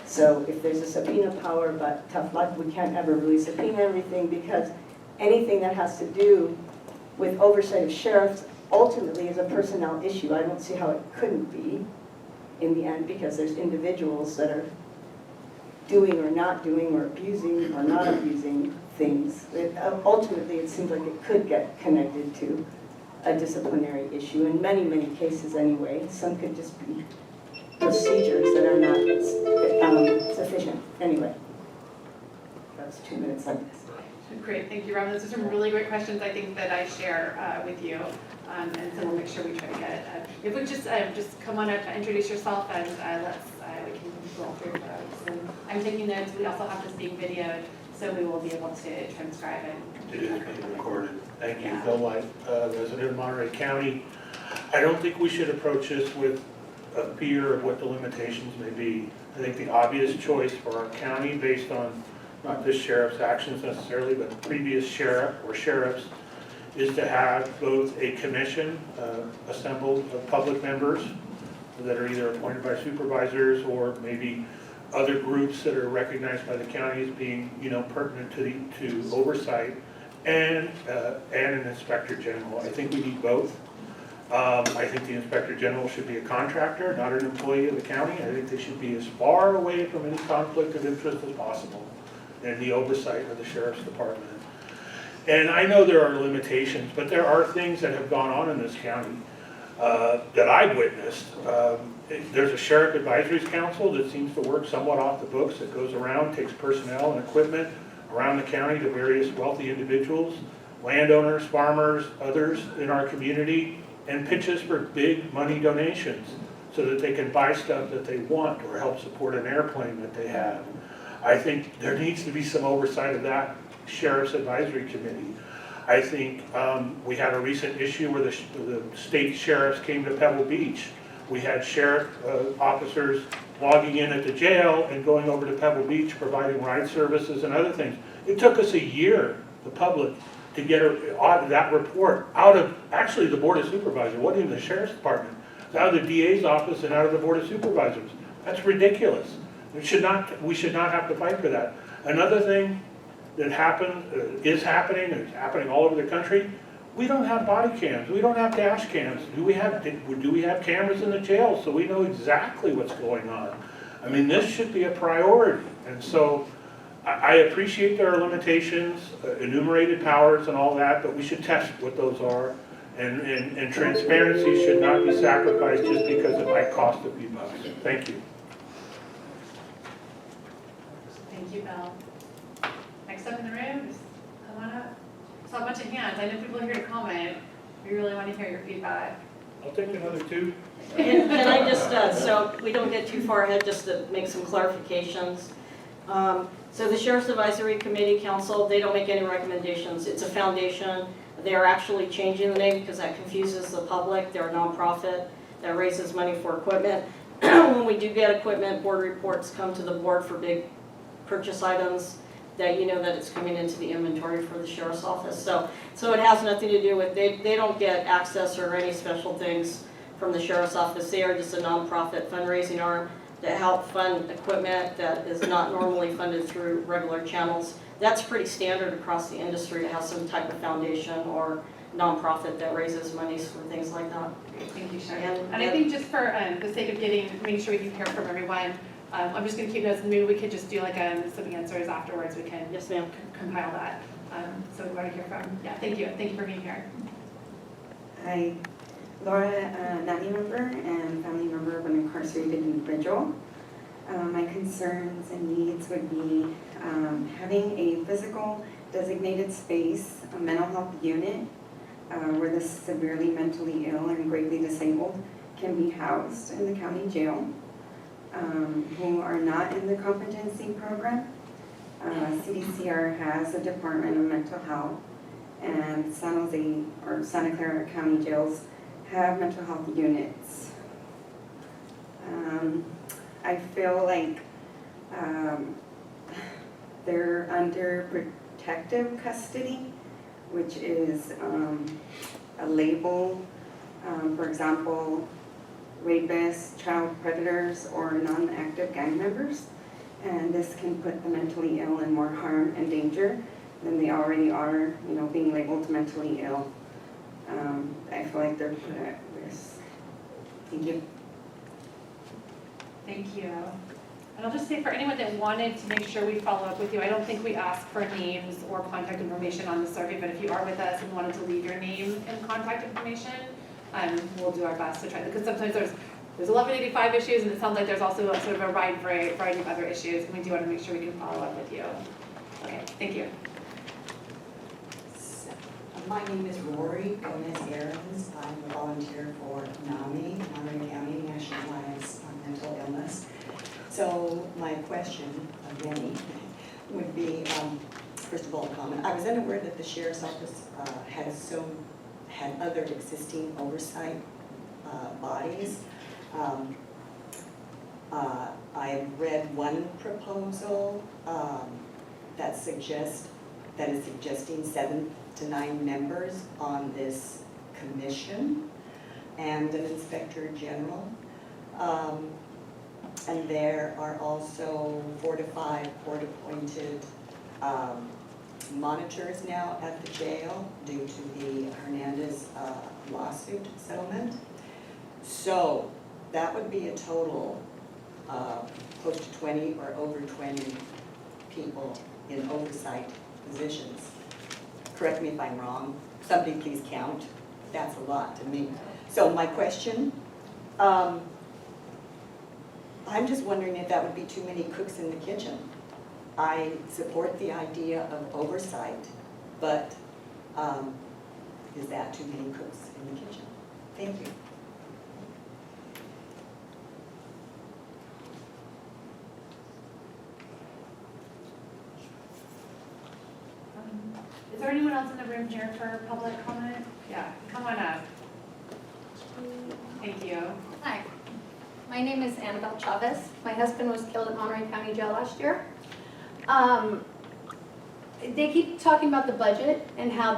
So if there's a subpoena power, but tough luck, we can't ever really subpoena everything, because anything that has to do with oversight of sheriffs ultimately is a personnel issue. I don't see how it couldn't be in the end, because there's individuals that are doing or not doing or abusing or not abusing things. Ultimately, it seems like it could get connected to a disciplinary issue in many, many cases anyway. Some could just be procedures that are not sufficient. Anyway, that's 2 minutes, I guess. great, thank you, Robin. Those are some really great questions I think that I share with you. And so we'll make sure we try to get if we just come on up, introduce yourself, and we can roll through those. And I'm taking notes. We also have this being videoed, so we will be able to transcribe it. It is being recorded. Thank you, Yeah. Bill White, resident of Monterey County. I don't think we should approach this with a fear of what the limitations may be. I think the obvious choice for our county, based on not this sheriff's actions necessarily, but previous sheriff or sheriffs, is to have both a commission assembled of public members that are either appointed by supervisors or maybe other groups that are recognized by the county as being, pertinent to oversight, and an inspector general. I think we need both. I think the Inspector General should be a contractor, not an employee of the county. I think they should be as far away from any conflict of interest as possible in the oversight of the Sheriff's Department. And I know there are limitations, but there are things that have gone on in this county that I've witnessed. There's a Sheriff Advisory Council that seems to work somewhat off the books, that goes around, takes personnel and equipment around the county to various wealthy individuals, landowners, farmers, others in our community, and pitches for big money donations so that they can buy stuff that they want or help support an airplane that they have. I think there needs to be some oversight of that Sheriff's Advisory Committee. I think we had a recent issue where the state sheriffs came to Pebble Beach. We had sheriff officers logging in at the jail and going over to Pebble Beach, providing ride services and other things. It took us a year, the public, to get that report out of, actually the Board of Supervisors, it wasn't even the Sheriff's Department. It was out of the DA's office and out of the Board of Supervisors. That's ridiculous. We should not have to fight for that. Another thing that is happening all over the country, we don't have body cams, we don't have dash cams. Do we have cameras in the jails so we know exactly what's going on? I mean, this should be a priority. And so I appreciate there are limitations, enumerated powers and all that, but we should test what those are. And transparency should not be sacrificed just because it might cost a few bucks. Thank you. Thank you, Bill. Next up in the room, just come on up. Saw a bunch of hands. I know people are here to comment. We really want to hear your feedback. I'll take another two. Can I just, so we don't get too far ahead, just to make some clarifications. So the Sheriff's Advisory Committee Council, they don't make any recommendations. It's a foundation. They are actually changing the name because that confuses the public. They're a nonprofit that raises money for equipment. When we do get equipment, board reports come to the board for big purchase items that you know that it's coming into the inventory for the Sheriff's Office. So it has nothing to do with, they don't get access or any special things from the Sheriff's Office. They are just a nonprofit fundraising arm that help fund equipment that is not normally funded through regular channels. That's pretty standard across the industry to have some type of foundation or nonprofit that raises monies for things like that. Thank you, Sharon. And I think just for the sake of making sure we can hear from everyone, I'm just going to keep notes, and maybe we could just do like some answers afterwards. We can Yes, ma'am. compile that. So we want to hear from. Yeah, thank you. Thank you for being here. Hi, Laura, Nani member and family member of an incarcerated individual. My concerns and needs would be having a physical designated space, a mental health unit, where the severely mentally ill and gravely disabled can be housed in the county jail, who are not in the competency program. CDCR has a Department of Mental Health, and San Jose or Santa Clara County jails have mental health units. I feel like they're under protective custody, which is a label, for example, rapists, child predators, or non-active gang members. And this can put the mentally ill in more harm and danger than they already are, being labeled mentally ill. I feel like they're put at risk. Thank you. Thank you. And I'll just say for anyone that wanted to make sure we follow up with you, I don't think we ask for names or contact information on the survey, but if you are with us and wanted to leave your name and contact information, we'll do our best to try, because sometimes there's 1185 issues, and it sounds like there's also a sort of a wide variety of other issues, and we do want to make sure we can follow up with you. Okay, thank you. My name is Rory Gomez-Aarons. I'm a volunteer for NAMI, Monterey County National Alliance on Mental Illness. So my question, Wendy, would be, first of all, a comment. I was unaware that the Sheriff's Office had other existing oversight bodies. I read one proposal that is suggesting 7 to 9 members on this commission and an inspector general. And there are also 4 to 5 court-appointed monitors now at the jail due to the Hernandez lawsuit settlement. So that would be a total of close to 20 or over 20 people in oversight positions. Correct me if I'm wrong. Somebody please count. That's a lot to me. So my question, I'm just wondering if that would be too many cooks in the kitchen. I support the idea of oversight, but is that too many cooks in the kitchen? Thank you. Is there anyone else in the room here for public comment? Yeah, come on up. Thank you. Hi, my name is Annabelle Chavez. My husband was killed at Monterey County Jail last year. They keep talking about the budget and how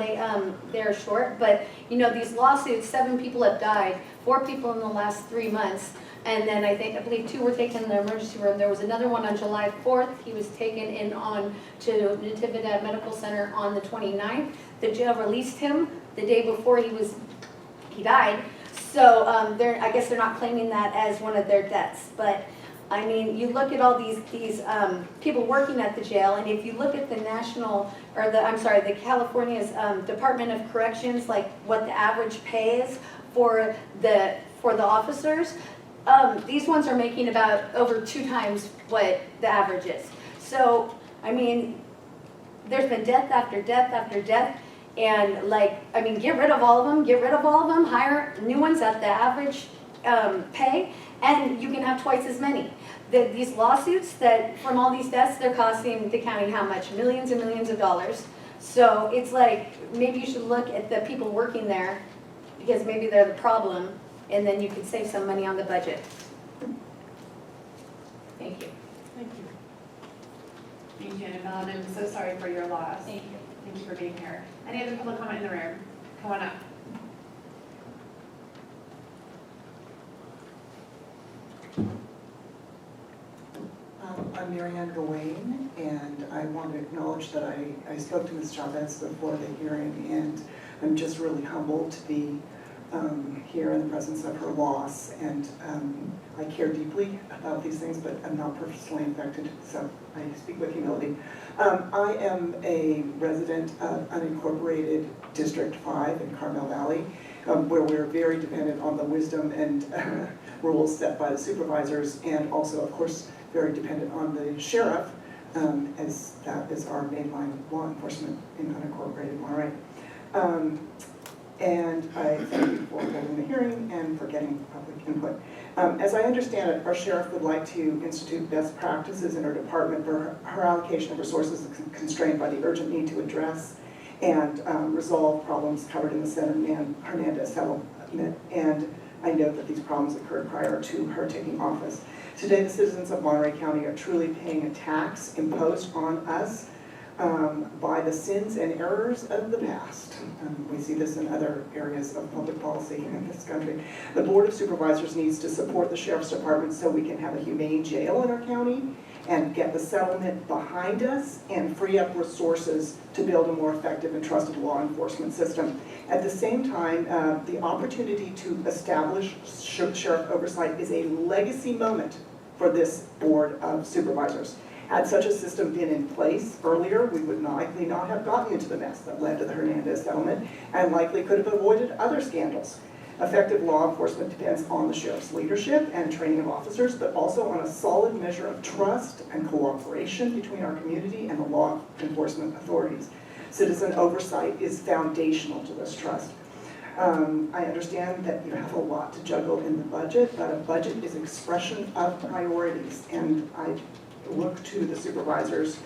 they're short, but you know, these lawsuits, 7 people have died, 4 people in the last 3 months. And then I believe 2 were taken in the emergency room. There was another one on July 4th. He was taken in on to Natividad Medical Center on the 29th. The jail released him the day before he died. So I guess they're not claiming that as one of their deaths. But I mean, you look at all these people working at the jail, and if you look at the the California's Department of Corrections, like what the average pay is for the officers. These ones are making about over 2 times what the average is. So, I mean, there's been death after death after death, and get rid of all of them, hire new ones at the average pay, and you can have twice as many. These lawsuits from all these deaths, they're costing the county how much? Millions and millions of dollars. So it's like, maybe you should look at the people working there, because maybe they're the problem, and then you could save some money on the budget. Thank you. Thank you. Thank you, Annabelle, and I'm so sorry for your loss. Thank you. Thank you for being here. Any other public comment in the room? Come on up. I'm Marianne Gawain, and I want to acknowledge that I spoke to Ms. Chavez before the hearing, and I'm just really humbled to be here in the presence of her loss, and I care deeply about these things, but I'm not personally affected, so I speak with humility. I am a resident of unincorporated District 5 in Carmel Valley, where we're very dependent on the wisdom and rules set by the supervisors, and also, of course, very dependent on the sheriff, as that is our mainline law enforcement in unincorporated Monterey. And I thank you for holding the hearing and for getting public input. As I understand it, our sheriff would like to institute best practices in her department where her allocation of resources is constrained by the urgent need to address and resolve problems covered in the Hernandez settlement. And I know that these problems occurred prior to her taking office. Today, the citizens of Monterey County are truly paying a tax imposed on us by the sins and errors of the past. We see this in other areas of public policy in this country. The Board of Supervisors needs to support the Sheriff's Department so we can have a humane jail in our county and get the settlement behind us and free up resources to build a more effective and trusted law enforcement system. At the same time, the opportunity to establish sheriff oversight is a legacy moment for this Board of Supervisors. Had such a system been in place earlier, we would likely not have gotten into the mess that led to the Hernandez settlement and likely could have avoided other scandals. Effective law enforcement depends on the sheriff's leadership and training of officers, but also on a solid measure of trust and cooperation between our community and the law enforcement authorities. Citizen oversight is foundational to this trust. I understand that you have a lot to juggle in the budget, but a budget is expression of priorities, and I look to the supervisors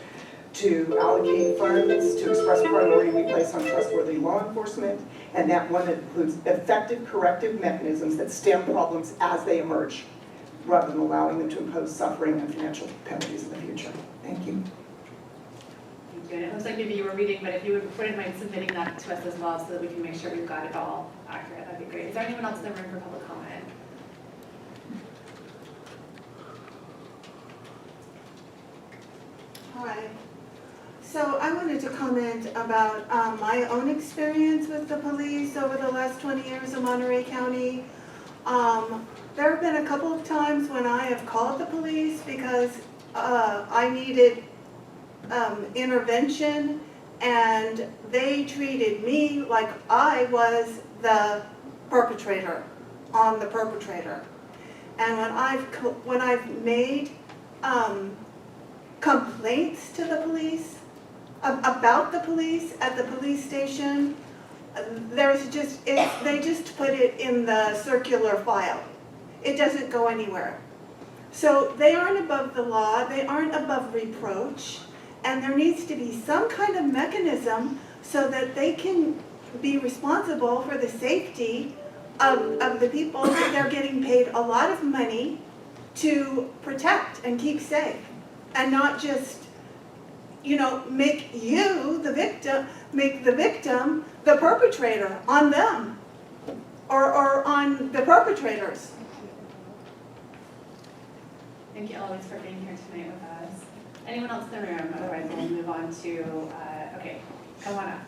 to allocate funds to express priority we place on trustworthy law enforcement, and that one includes effective corrective mechanisms that stem problems as they emerge, rather than allowing them to impose suffering and financial penalties in the future. Thank you. Thank you. And it looks like maybe you were reading, but if you wouldn't mind submitting that to us as well so that we can make sure we've got it all accurate, that'd be great. Is there anyone else in the room for public comment? Hi. So I wanted to comment about my own experience with the police over the last 20 years in Monterey County. There have been a couple of times when I have called the police because I needed intervention, and they treated me like I was the perpetrator on the perpetrator. And when I've made complaints to the police about the police at the police station, they just put it in the circular file. It doesn't go anywhere. So they aren't above the law, they aren't above reproach, and there needs to be some kind of mechanism so that they can be responsible for the safety of the people that they're getting paid a lot of money to protect and keep safe, and not just, make the victim the perpetrator on them or on the perpetrators. Thank you always for being here tonight with us. Anyone else in the room? Otherwise, we'll move on to, okay, come on up.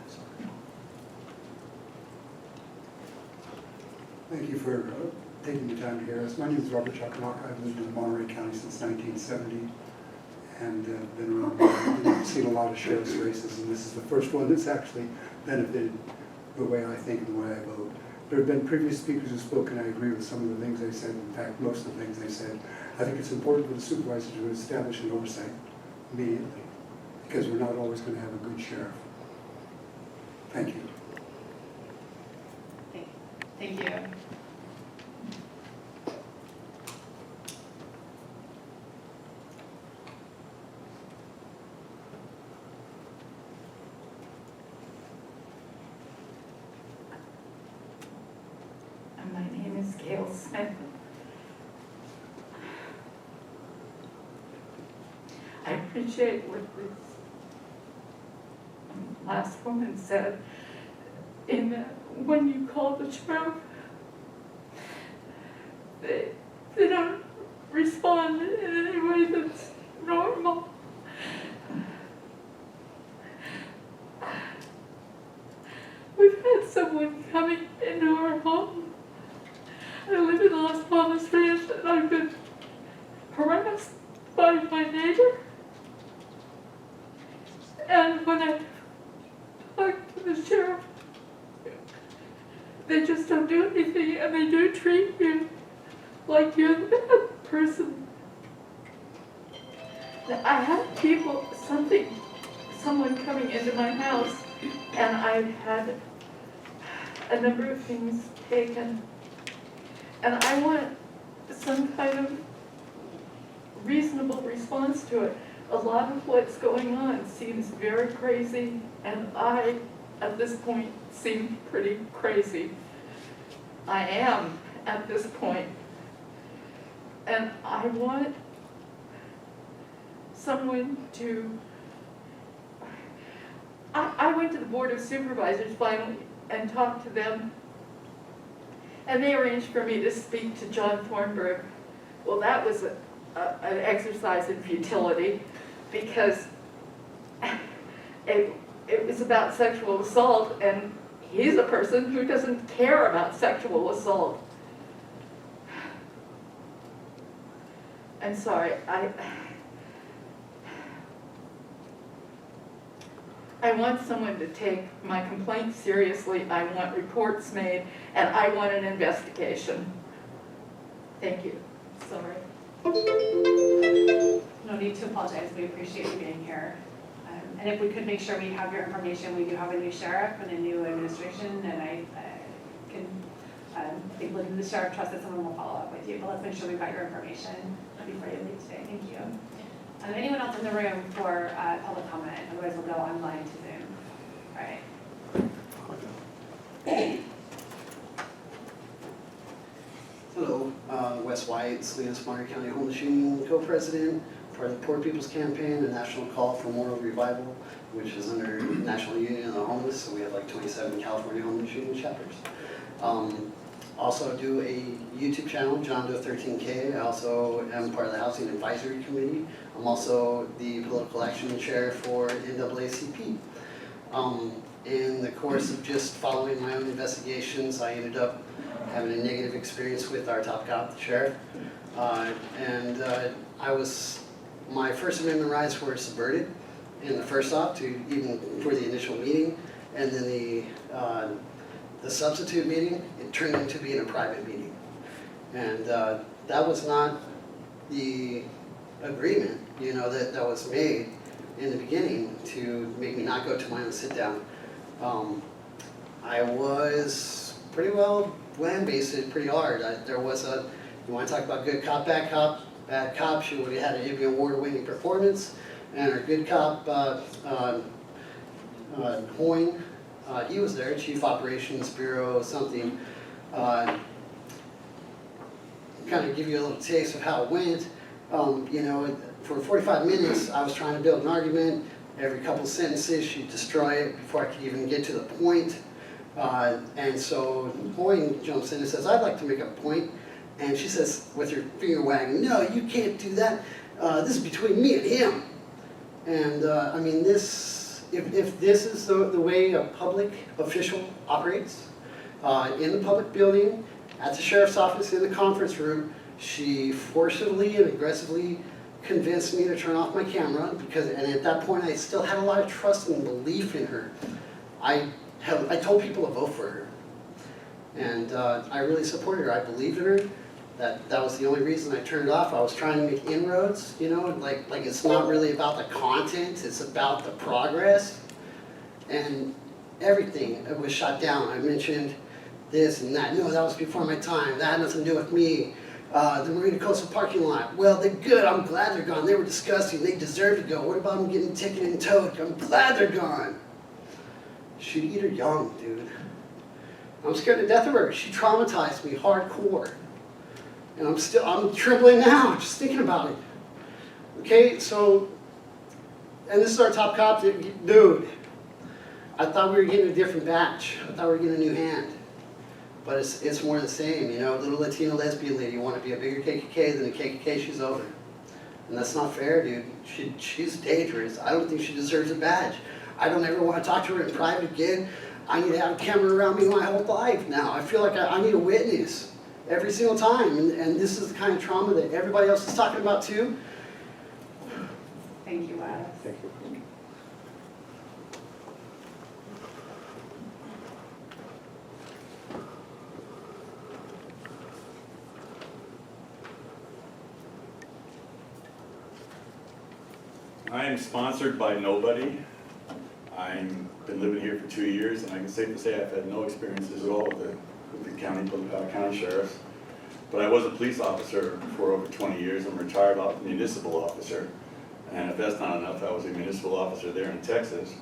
Thank you for taking the time to hear us. My name is Robert Chuckanock. I've lived in Monterey County since 1970 and been around, I've seen a lot of sheriff's races, and this is the first one that's actually benefited the way I think and the way I vote. There have been previous speakers who spoke, and I agree with some of the things they said, in fact, most of the things they said. I think it's important for the supervisor to establish an oversight immediately, because we're not always going to have a good sheriff. Thank you. Thank you. My name is Gail Smith. I appreciate what this last woman said in that when you call the sheriff, they don't respond in any way that's normal. We've had someone coming into our home. I live in Las Palmas Ranch, and I've been harassed by my neighbor. And when I talk to the sheriff, they just don't do anything, and they do treat you like you're the bad person. Now, I have someone coming into my house, and I've had a number of things taken. And I want some kind of reasonable response to it. A lot of what's going on seems very crazy, and I, at this point, seem pretty crazy. I am at this point. And I want someone to... I went to the Board of Supervisors finally and talked to them. And they arranged for me to speak to John Thornburg. Well, that was an exercise in futility, because it was about sexual assault, and he's a person who doesn't care about sexual assault. I'm sorry, I want someone to take my complaint seriously. I want reports made, and I want an investigation. Thank you. Sorry. No need to apologize. We appreciate you being here. And if we could make sure we have your information, we do have a new sheriff and a new administration, and I think looking at the sheriff trust that someone will follow up with you, but let's make sure we've got your information before you leave today. Thank you. Anyone else in the room for public comment? Otherwise, we'll go online to Zoom. All right. Hello, Wes White, SALINAS Monterey County Home Machine Co-President for the Poor People's Campaign, a national call for moral revival, which is under National Union of the Homeless, so we have like 27 California Home Machine chapters. Also do a YouTube channel, John Doe 13K. I also am part of the Housing Advisory Committee. I'm also the Political Action Chair for NAACP. In the course of just following my own investigations, I ended up having a negative experience with our top cop, the sheriff. My First Amendment rights were subverted in the first off to even for the initial meeting, and then the substitute meeting, it turned into being a private meeting. And that was not the agreement, that was made in the beginning to make me not go to my own sit down. I was pretty well land-based pretty hard. There was you want to talk about good cop, bad cop, she would have had an Emmy award-winning performance, and our good cop, Hoyne, he was there, Chief Operations Bureau something. Kind of give you a little taste of how it went. For 45 minutes, I was trying to build an argument. Every couple sentences, she'd destroy it before I could even get to the point. And so Hoyne jumps in and says, "I'd like to make a point." And she says, with her finger wagging, "No, you can't do that. This is between me and him." And I mean, if this is the way a public official operates, in the public building, at the sheriff's office, in the conference room, she forcibly and aggressively convinced me to turn off my camera, and at that point I still had a lot of trust and belief in her. I told people to vote for her, and I really supported her. I believed in her. That was the only reason I turned it off. I was trying to make inroads, like it's not really about the content, it's about the progress. And everything was shot down. I mentioned this and that. No, that was before my time. That had nothing to do with me. The Marina Coastal parking lot. Well, they're good. I'm glad they're gone. They were disgusting. They deserve to go. What about them getting ticketed and towed? I'm glad they're gone. She'd eat her young, dude. I'm scared to death of her. She traumatized me hardcore. And I'm trembling now just thinking about it. Okay, so, and this is our top cop, dude. I thought we were getting a different batch. I thought we were getting a new hand. But it's more the same, little Latina lesbian lady, you want to be a bigger KKK than the KKK, she's over. And that's not fair, dude. She's dangerous. I don't think she deserves a badge. I don't ever want to talk to her in private again. I need to have a camera around me my whole life now. I feel like I need a witness every single time. And this is the kind of trauma that everybody else is talking about too. Thank you, Wes. Thank you. I am sponsored by nobody. I've been living here for 2 years, and I can safely say I've had no experiences at all with the county sheriffs. But I was a police officer for over 20 years. I'm a retired municipal officer. And if that's not enough, I was a municipal officer there in Texas.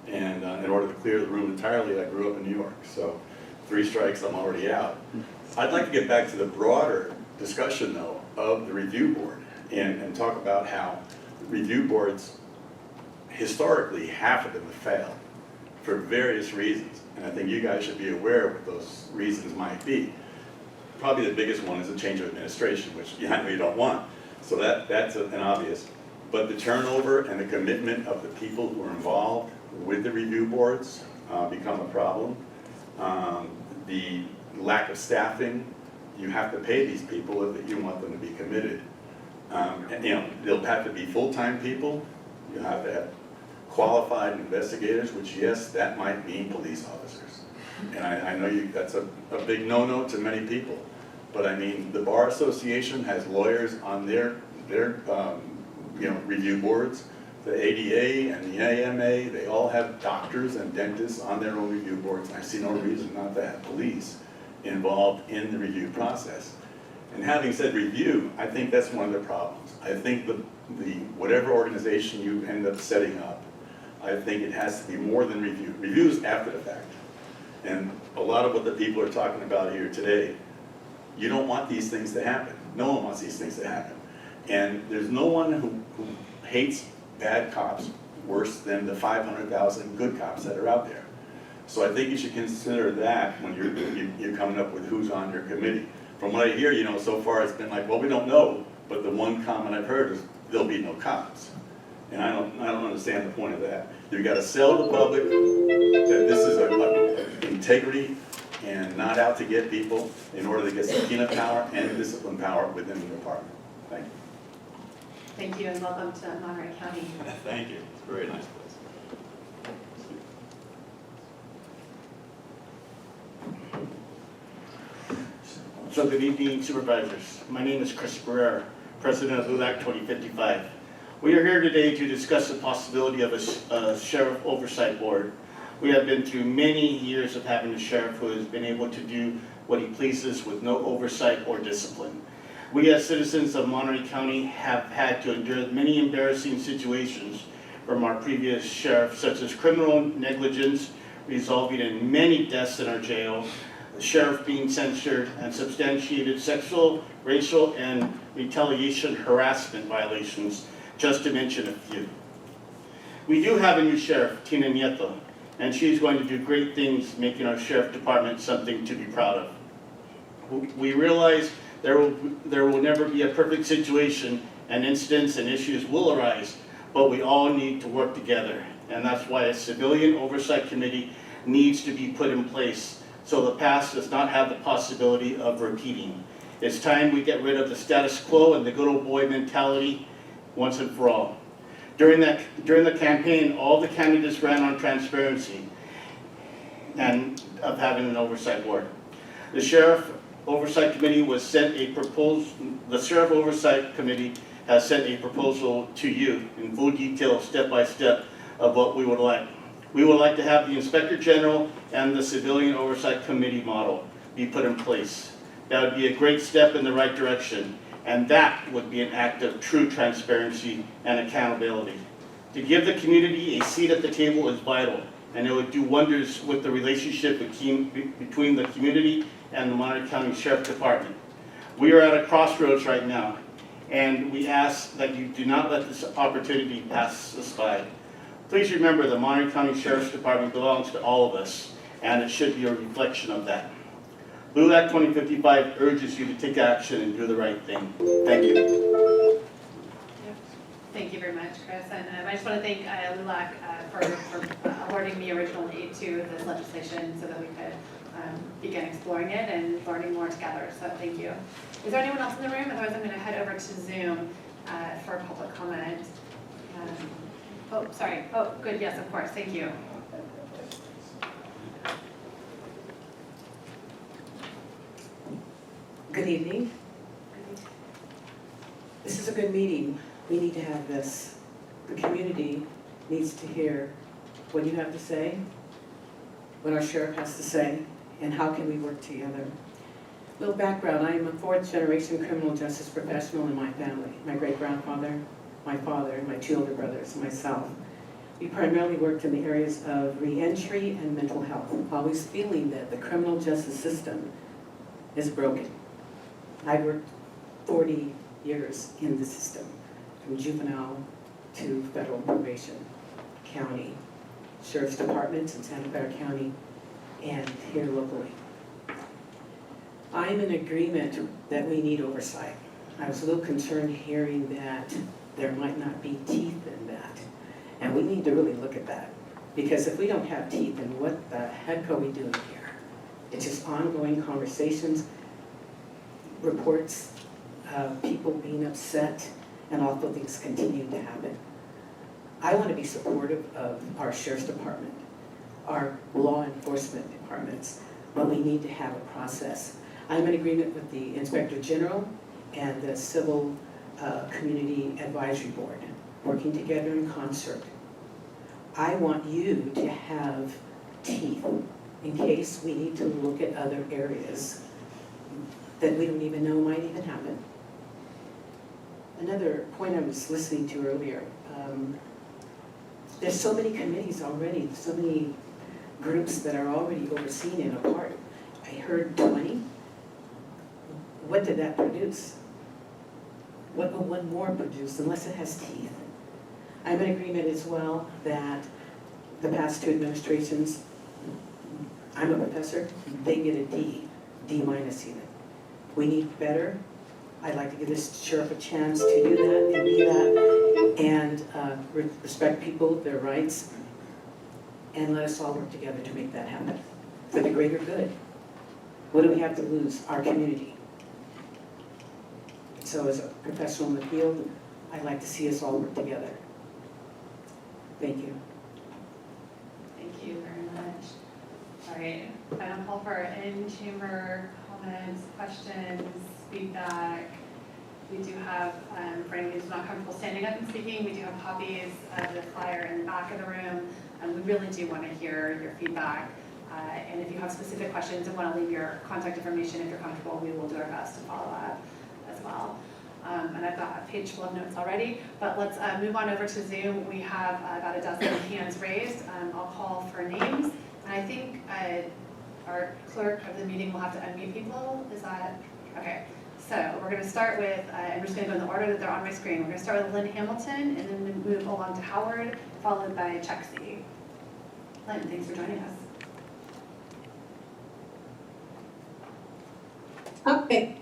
And in order to clear the room entirely, I grew up in New York. So 3 strikes, I'm already out. I'd like to get back to the broader discussion, though, of the review board and talk about how review boards, historically, half of them have failed for various reasons. And I think you guys should be aware of what those reasons might be. Probably the biggest one is a change of administration, which I know you don't want. So that's an obvious. But the turnover and the commitment of the people who are involved with the review boards become a problem. The lack of staffing, you have to pay these people if you want them to be committed. And they'll have to be full-time people. You have to have qualified investigators, which yes, that might mean police officers. And I know that's a big no-no to many people. But I mean, the Bar Association has lawyers on their review boards. The ADA and the AMA, they all have doctors and dentists on their own review boards. And I see no reason not to have police involved in the review process. And having said review, I think that's one of the problems. I think the whatever organization you end up setting up, I think it has to be more than review. Review is after the fact. And a lot of what the people are talking about here today, you don't want these things to happen. No one wants these things to happen. And there's no one who hates bad cops worse than the 500,000 good cops that are out there. So I think you should consider that when you're coming up with who's on your committee. From what I hear, so far it's been like, well, we don't know, but the one comment I've heard is there'll be no comments. And I don't understand the point of that. You've got to sell the public that this is a integrity and not out to get people in order to get subpoena power and discipline power within the department. Thank you. Thank you and welcome to Monterey County. Thank you. It's a very nice place. So good evening, supervisors. My name is Chris Barrera, president of LULAC 2055. We are here today to discuss the possibility of a sheriff oversight board. We have been through many years of having a sheriff who has been able to do what he pleases with no oversight or discipline. We as citizens of Monterey County have had to endure many embarrassing situations from our previous sheriff, such as criminal negligence resulting in many deaths in our jail, the sheriff being censured, and substantiated sexual, racial, and retaliation harassment violations, just to mention a few. We do have a new sheriff, Tina Nieto, and she's going to do great things, making our sheriff department something to be proud of. We realize there will never be a perfect situation, and incidents and issues will arise, but we all need to work together, and that's why a civilian oversight committee needs to be put in place so the past does not have the possibility of repeating. It's time we get rid of the status quo and the good old boy mentality once and for all. During the campaign, all the candidates ran on transparency and of having an oversight board. The Sheriff Oversight Committee was sent a proposal. The Sheriff Oversight Committee has sent a proposal to you in full detail, step by step, of what we would like. We would like to have the Inspector General and the Civilian Oversight Committee model be put in place. That would be a great step in the right direction, and that would be an act of true transparency and accountability. To give the community a seat at the table is vital, and it would do wonders with the relationship between the community and the Monterey County Sheriff Department. We are at a crossroads right now, and we ask that you do not let this opportunity pass us by. Please remember the Monterey County Sheriff's Department belongs to all of us, and it should be a reflection of that. LULAC 2055 urges you to take action and do the right thing. Thank you. Thank you very much, Chris. And I just want to thank LULAC for awarding me original aid to this legislation so that we could begin exploring it and learning more together. So thank you. Is there anyone else in the room? Otherwise, I'm going to head over to Zoom for public comment. Oh, sorry. Oh, good. Yes, of course. Thank you. Good evening. This is a good meeting. We need to have this. The community needs to hear what you have to say, what our sheriff has to say, and how can we work together. A little background, I am a fourth generation criminal justice professional in my family. My great-grandfather, my father, my two older brothers, and myself. We primarily worked in the areas of re-entry and mental health, always feeling that the criminal justice system is broken. I worked 40 years in the system, from juvenile to federal probation, county, sheriff's departments in Santa Clara County, and here locally. I'm in agreement that we need oversight. I was a little concerned hearing that there might not be teeth in that, and we need to really look at that. Because if we don't have teeth, then what the heck are we doing here? It's just ongoing conversations, reports of people being upset, and also things continue to happen. I want to be supportive of our sheriff's department, our law enforcement departments, but we need to have a process. I'm in agreement with the Inspector General and the Civil Community Advisory Board, working together in concert. I want you to have teeth in case we need to look at other areas that we don't even know might even happen. Another point I was listening to earlier, there's so many committees already, so many groups that are already overseen and a part. I heard 20. What did that produce? What will one more produce unless it has teeth? I'm in agreement as well that the past two administrations I'm a professor, they get a D, D minus even. We need better. I'd like to give this sheriff a chance to do that and be that, and respect people, their rights, and let us all work together to make that happen for the greater good. What do we have to lose? Our community. So as a professional in the field, I'd like to see us all work together. Thank you. Thank you very much. All right, final call for in-chamber comments, questions, feedback. We do have, for anyone who's not comfortable standing up and speaking, we do have copies of the flyer in the back of the room, and we really do want to hear your feedback. And if you have specific questions and want to leave your contact information, if you're comfortable, we will do our best to follow up as well. And I've got a page full of notes already, but let's move on over to Zoom. We have about a dozen hands raised. I'll call for names. And I think our clerk of the meeting will have to unmute people. Is that, okay. So we're going to start with, I'm just going to go in the order that they're on my screen. We're going to start with Lynn Hamilton, and then we move along to Howard, followed by Chexie. Lynn, thanks for joining us. Okay.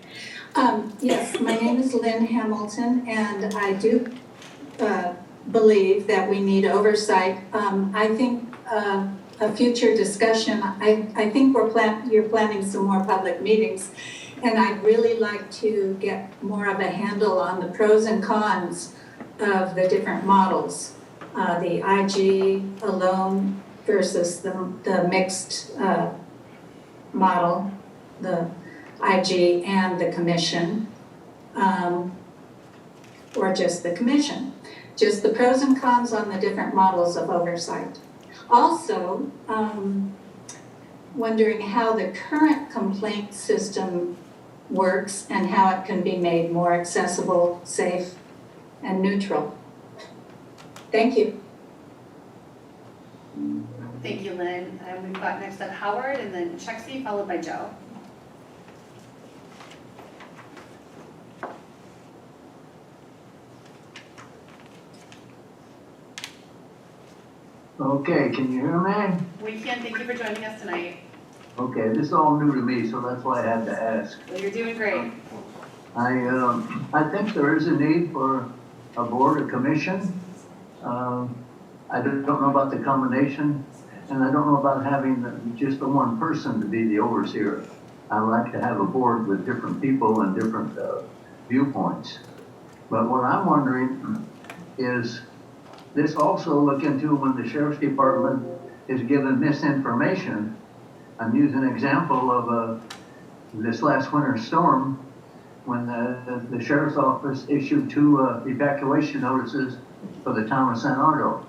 Yes, my name is Lynn Hamilton, and I do believe that we need oversight. I think a future discussion, I think you're planning some more public meetings, and I'd really like to get more of a handle on the pros and cons of the different models, the IG alone versus the mixed model, the IG and the commission, or just the commission. Just the pros and cons on the different models of oversight. Also, wondering how the current complaint system works and how it can be made more accessible, safe, and neutral. Thank you. Thank you, Lynn. And we've got next up Howard, and then Chexie, followed by Joe. Okay, can you hear me? We can. Thank you for joining us tonight. Okay, this is all new to me, so that's why I had to ask. Well, you're doing great. I think there is a need for a board, a commission. I don't know about the combination, and I don't know about having just the one person to be the overseer. I like to have a board with different people and different viewpoints. But what I'm wondering is, this also look into when the sheriff's department is given misinformation. I'm using an example of this last winter storm when the sheriff's office issued 2 evacuation notices for the town of San Ardo.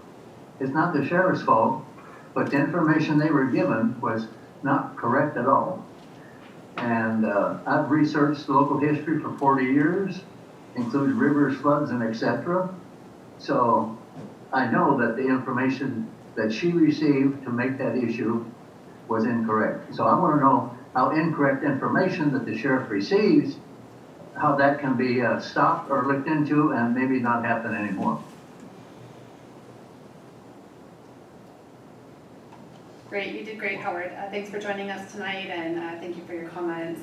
It's not the sheriff's fault, but the information they were given was not correct at all. And I've researched local history for 40 years, includes rivers, floods, and etc. So I know that the information that she received to make that issue was incorrect. So I want to know how incorrect information that the sheriff receives, how that can be stopped or looked into and maybe not happen anymore. Great, you did great, Howard. Thanks for joining us tonight, and thank you for your comments.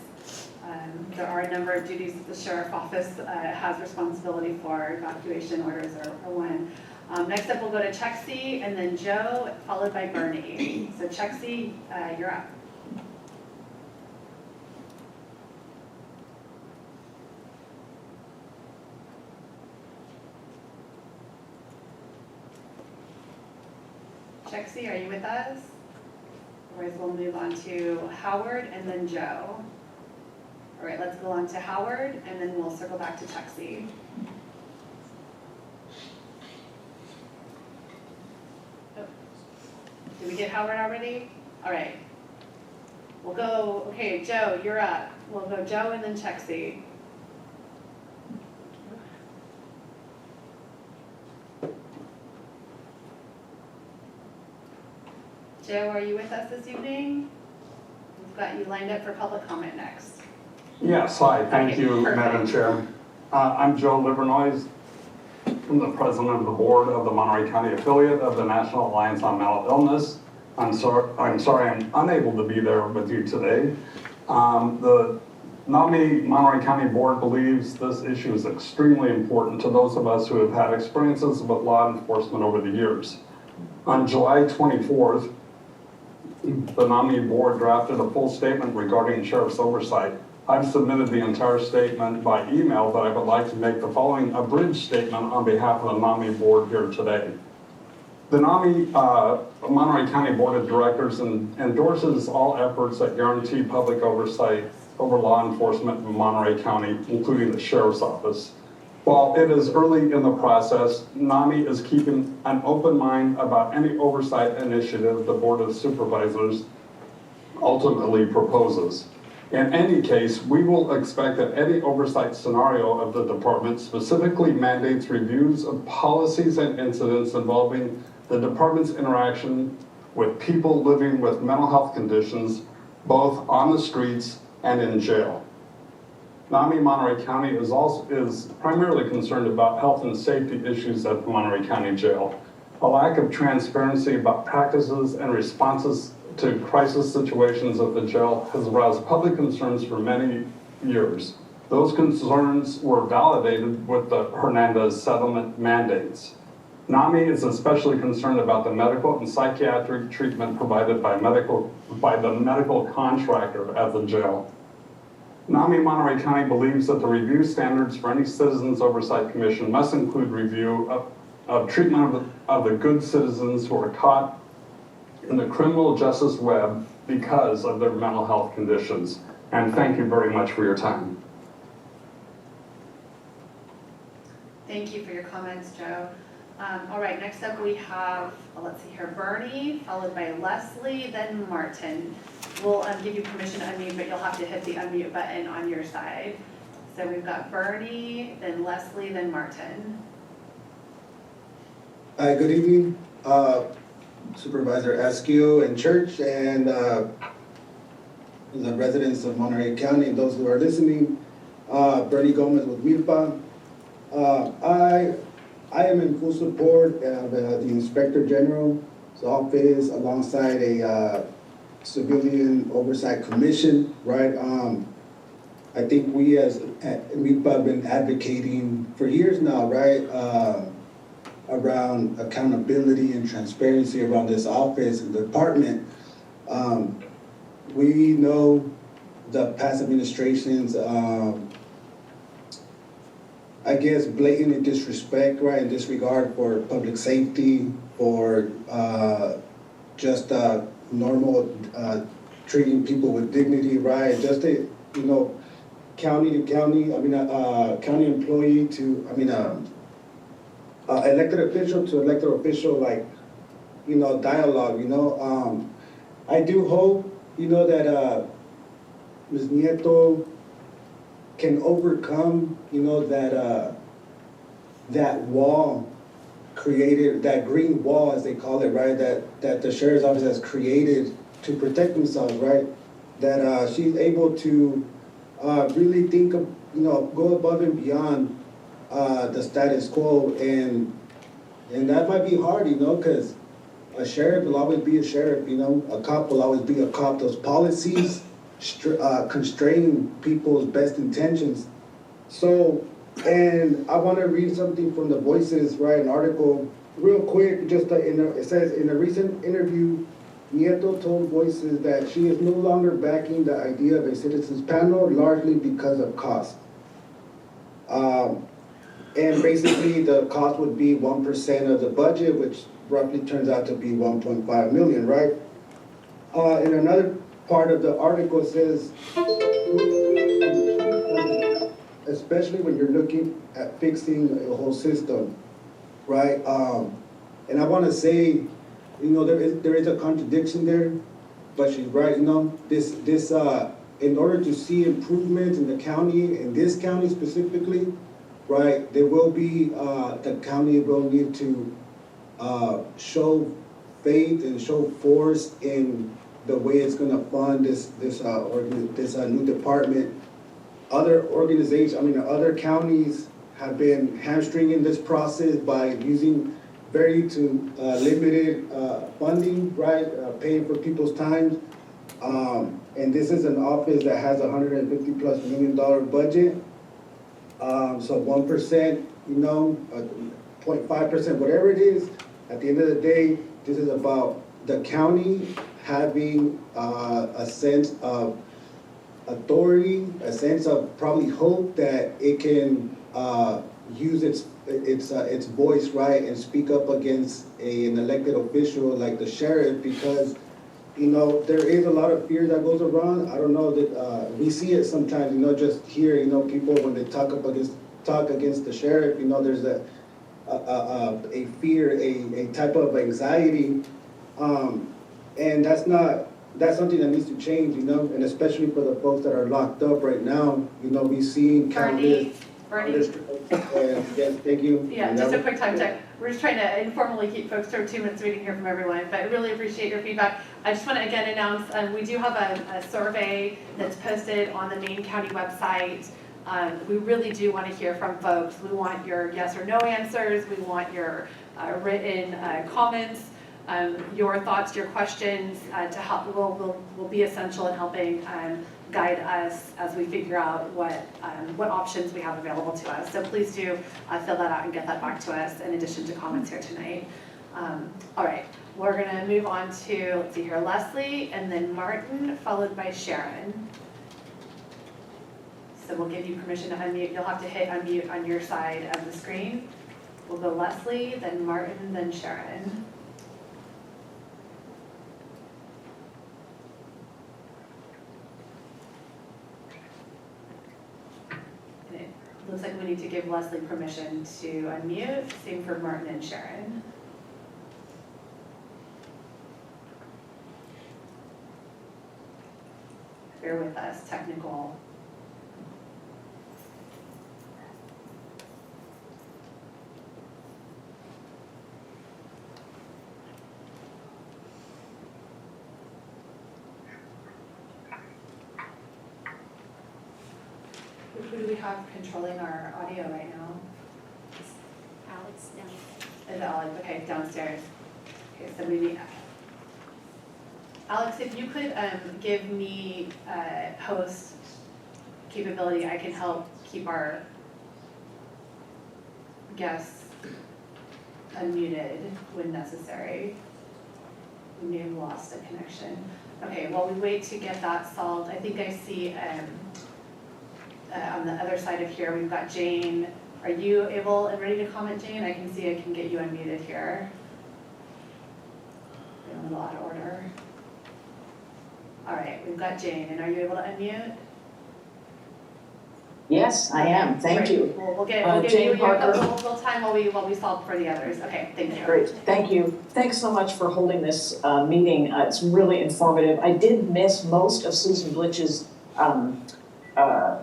There are a number of duties that the sheriff office has responsibility for. Evacuation orders are one. Next up, we'll go to Chexie, and then Joe, followed by Bernie. So Chexie, you're up. Chexie, are you with us? Otherwise, we'll move on to Howard and then Joe. All right, let's go on to Howard, and then we'll circle back to Chexie. Did we get Howard already? All right. We'll go, okay, Joe, you're up. We'll go Joe and then Chexie. Joe, are you with us this evening? We've got you lined up for public comment next. Yes, hi, thank Okay, you, perfect. Madam Chair. I'm Joe Livernoise. I'm the president of the board of the Monterey County affiliate of the National Alliance on Mental Illness. I'm sorry I'm unable to be there with you today. The Monterey County Board believes this issue is extremely important to those of us who have had experiences with law enforcement over the years. On July 24th, the nominee board drafted a full statement regarding sheriff's oversight. I've submitted the entire statement by email, but I would like to make the following abridged statement on behalf of the nominee board here today. The Monterey County Board of Directors endorses all efforts that guarantee public oversight over law enforcement in Monterey County, including the Sheriff's Office. While it is early in the process, NAMI is keeping an open mind about any oversight initiative the Board of Supervisors ultimately proposes. In any case, we will expect that any oversight scenario of the department specifically mandates reviews of policies and incidents involving the department's interaction with people living with mental health conditions, both on the streets and in jail. NAMI Monterey County is primarily concerned about health and safety issues at the Monterey County Jail. A lack of transparency about practices and responses to crisis situations at the jail has aroused public concerns for many years. Those concerns were validated with the Hernandez settlement mandates. NAMI is especially concerned about the medical and psychiatric treatment provided by the medical contractor at the jail. NAMI Monterey County believes that the review standards for any Citizens Oversight Commission must include review of treatment of the good citizens who are caught in the criminal justice web because of their mental health conditions. And thank you very much for your time. Thank you for your comments, Joe. All right, next up we have, let's see here, Bernie, followed by Leslie, then Martin. We'll give you permission to unmute, but you'll have to hit the unmute button on your side. So we've got Bernie, then Leslie, then Martin. Hi, good evening, Supervisor Askew and Church, and the residents of Monterey County, and those who are listening. Bernie Gomez with Milpa. I am in full support of the Inspector General's office alongside a Civilian Oversight Commission, right? I think we as MIPA have been advocating for years now, right? Around accountability and transparency around this office and department. We know the past administration's, I guess, blatant disrespect, right, and disregard for public safety, for just normal treating people with dignity, right? Just a, county to county, county employee to, elected official to elected official, dialogue, I do hope, that Ms. Nieto can overcome, that wall created, that green wall, as they call it, right, that the Sheriff's Office has created to protect themselves, right? That she's able to really think of, go above and beyond the status quo, and that might be hard, because a sheriff will always be a sheriff, a cop will always be a cop. Those policies constrain people's best intentions. So, and I want to read something from the Voices, right, an article, real quick, just it says, in a recent interview, Nieto told Voices that she is no longer backing the idea of a citizens panel, largely because of cost. And basically the cost would be 1% of the budget, which roughly turns out to be 1.5 million, right? In another part of the article it says, especially when you're looking at fixing a whole system, right? And I want to say, there is a contradiction there, but she's right. This in order to see improvements in the county, in this county specifically, right, there will be the county will need to show faith and show force in the way it's going to fund this new department. Other organizations, other counties have been hamstringing this process by using very to limited funding, right? Paying for people's time. And this is an office that has $150+ million budget. So 1%, 0.5%, whatever it is, at the end of the day, this is about the county having a sense of authority, a sense of probably hope that it can use its voice, right, and speak up against an elected official like the sheriff, because there is a lot of fear that goes around. I don't know that we see it sometimes, just here, people when they talk against the sheriff, there's a fear, a type of anxiety, and that's something that needs to change, and especially for the folks that are locked up right now, we see countless. Bernie. Yes, thank you. Yeah, just a quick time check. We're just trying to informally keep folks to 2 minutes so we can hear from everyone, but I really appreciate your feedback. I just want to again announce, we do have a survey that's posted on the main county website. We really do want to hear from folks. We want your yes or no answers. We want your written comments. Your thoughts, your questions to help will be essential in helping guide us as we figure out what options we have available to us. So please do fill that out and get that back to us in addition to comments here tonight. All right, we're going to move on to, let's see here, Leslie and then Martin, followed by Sharon. So we'll give you permission to unmute. You'll have to hit unmute on your side of the screen. We'll go Leslie, then Martin, then Sharon. Looks like we need to give Leslie permission to unmute, same for Martin and Sharon. Bear with us, technical. Who do we have controlling our audio right now? Alex, no. Is it Alex? Okay, downstairs. Okay, so maybe, Alex, if you could give me host capability, I can help keep our guests unmuted when necessary. We may have lost a connection. Okay, while we wait to get that solved, I think I see on the other side of here, we've got Jane. Are you able and ready to comment, Jane? I can see I can get you unmuted here. We're a little out of order. All right, we've got Jane, and are you able to unmute? Yes, I am. Thank you. We'll give Jane you Parker. a little time while we solve for the others. Okay, thank you. Great, thank you. Thanks so much for holding this meeting. It's really informative. I did miss most of Susan Blitch's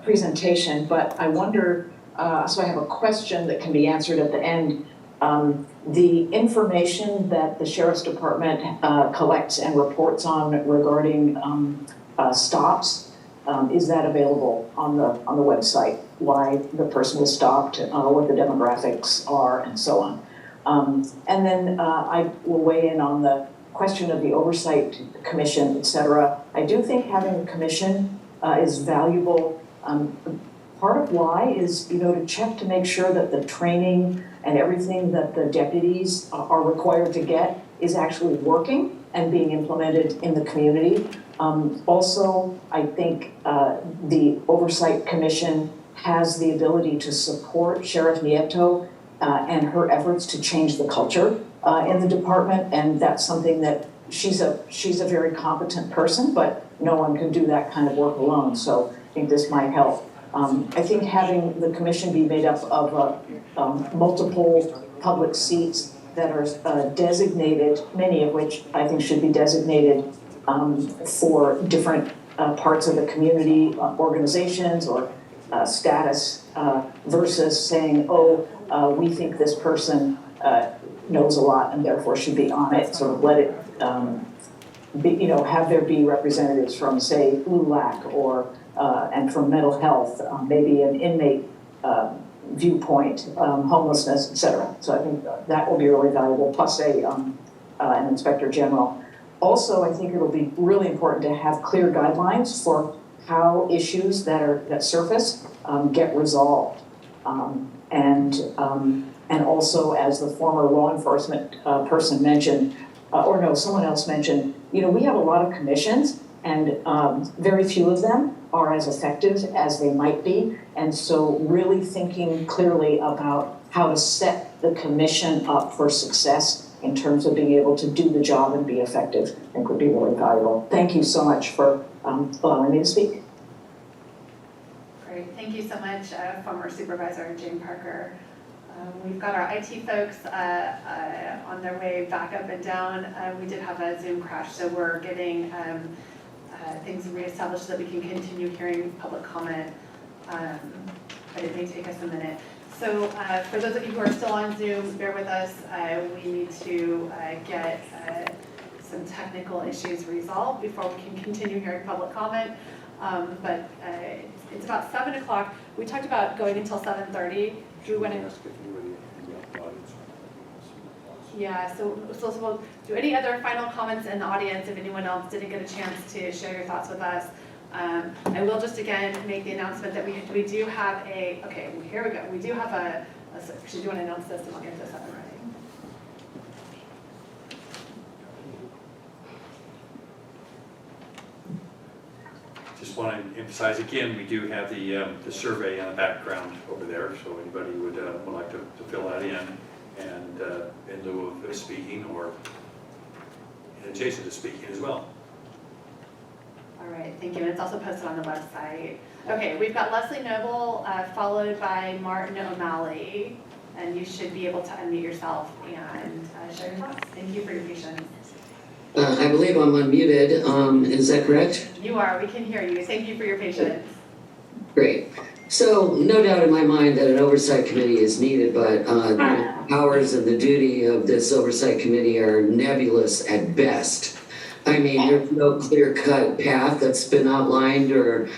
presentation, but I wonder, so I have a question that can be answered at the end. The information that the Sheriff's Department collects and reports on regarding stops, is that available on the website? Why the person was stopped, what the demographics are, and so on. And then I will weigh in on the question of the Oversight Commission, et cetera. I do think having a commission is valuable. Part of why is, to check to make sure that the training and everything that the deputies are required to get is actually working and being implemented in the community. Also, I think the Oversight Commission has the ability to support Sheriff Nieto and her efforts to change the culture in the department, and that's something that she's a very competent person, but no one can do that kind of work alone, so I think this might help. I think having the commission be made up of multiple public seats that are designated, many of which I think should be designated for different parts of the community, organizations or status, versus saying, we think this person knows a lot and therefore should be on it, sort of let it have there be representatives from, say, LULAC or and from mental health, maybe an inmate viewpoint, homelessness, et cetera. So I think that will be really valuable, plus an inspector general. Also, I think it'll be really important to have clear guidelines for how issues that surface get resolved. And also, as the former law enforcement person mentioned, someone else mentioned, we have a lot of commissions, and very few of them are as effective as they might be. And so really thinking clearly about how to set the commission up for success in terms of being able to do the job and be effective, I think would be really valuable. Thank you so much for allowing me to speak. Great, thank you so much, former Supervisor Jane Parker. We've got our IT folks on their way back up and down. We did have a Zoom crash, so we're getting things reestablished so that we can continue hearing public comment, but it may take us a minute. So for those of you who are still on Zoom, bear with us. We need to get some technical issues resolved before we can continue hearing public comment. But it's about 7 o'clock. We talked about going until 7:30. Do we want to? Yeah, so we'll do any other final comments in the audience if anyone else didn't get a chance to share your thoughts with us. I will just again make the announcement that we do have okay, here we go. We do have should you want to announce this and I'll get this up and running. Just want to emphasize again, we do have the survey in the background over there, so anybody would like to fill that in, and in lieu of speaking or adjacent to speaking as well. All right, thank you. And it's also posted on the website. Okay, we've got Leslie Noble followed by Martin O'Malley, and you should be able to unmute yourself and share your thoughts. Thank you for your patience. I believe I'm unmuted. Is that correct? You are. We can hear you. Thank you for your patience. Great. So no doubt in my mind that an oversight committee is needed, but the powers and the duty of this oversight committee are nebulous at best. I mean, there's no clear-cut path that's been outlined or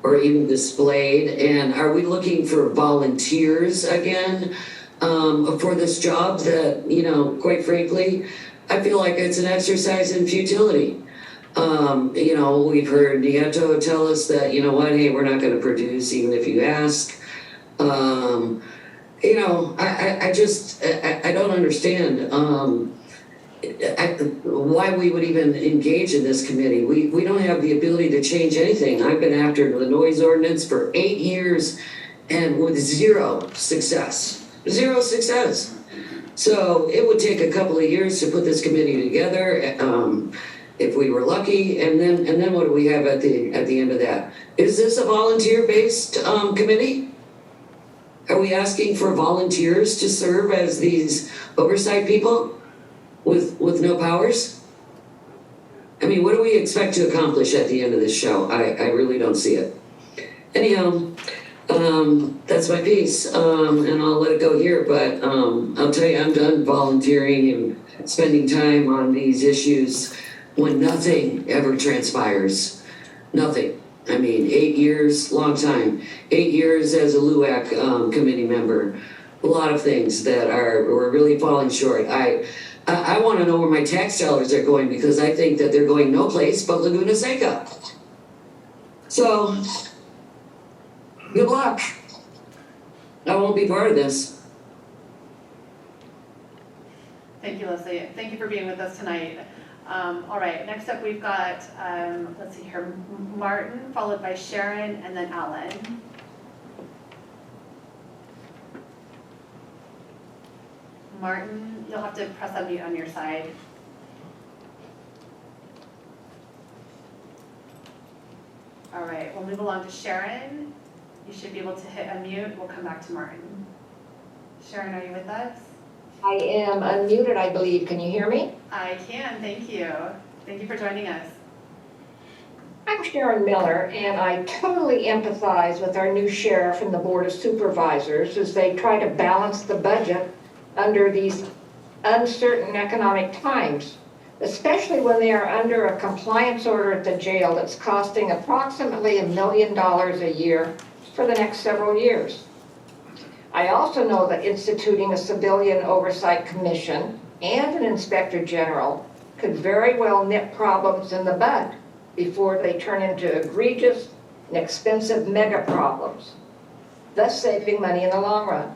even displayed. And are we looking for volunteers again for this job that, quite frankly, I feel like it's an exercise in futility. We've heard Nieto tell us that, hey, we're not going to produce even if you ask. I don't understand why we would even engage in this committee. We don't have the ability to change anything. I've been after the noise ordinance for 8 years and with zero success. Zero success. So it would take a couple of years to put this committee together, if we were lucky, and then what do we have at the end of that? Is this a volunteer-based committee? Are we asking for volunteers to serve as these oversight people with no powers? I mean, what do we expect to accomplish at the end of this show? I really don't see it. Anyhow, that's my piece, and I'll let it go here, but I'll tell you, I'm done volunteering and spending time on these issues when nothing ever transpires. Nothing. I mean, 8 years, long time. 8 years as a LUAC committee member. A lot of things that we're really falling short. I want to know where my tax dollars are going, because I think that they're going no place but Laguna Seca. So, good luck. I won't be part of this. Thank you, Leslie. Thank you for being with us tonight. All right, next up we've got, let's see here, Martin, followed by Sharon, and then Alan. Martin, you'll have to press unmute on your side. All right, we'll move along to Sharon. You should be able to hit unmute. We'll come back to Martin. Sharon, are you with us? I am unmuted, I believe. Can you hear me? I can, thank you. Thank you for joining us. I'm Sharon Miller, and I totally empathize with our new sheriff and the Board of Supervisors as they try to balance the budget under these uncertain economic times, especially when they are under a compliance order at the jail that's costing approximately $1 million a year for the next several years. I also know that instituting a civilian oversight commission and an inspector general could very well nip problems in the bud before they turn into egregious and expensive mega problems, thus saving money in the long run.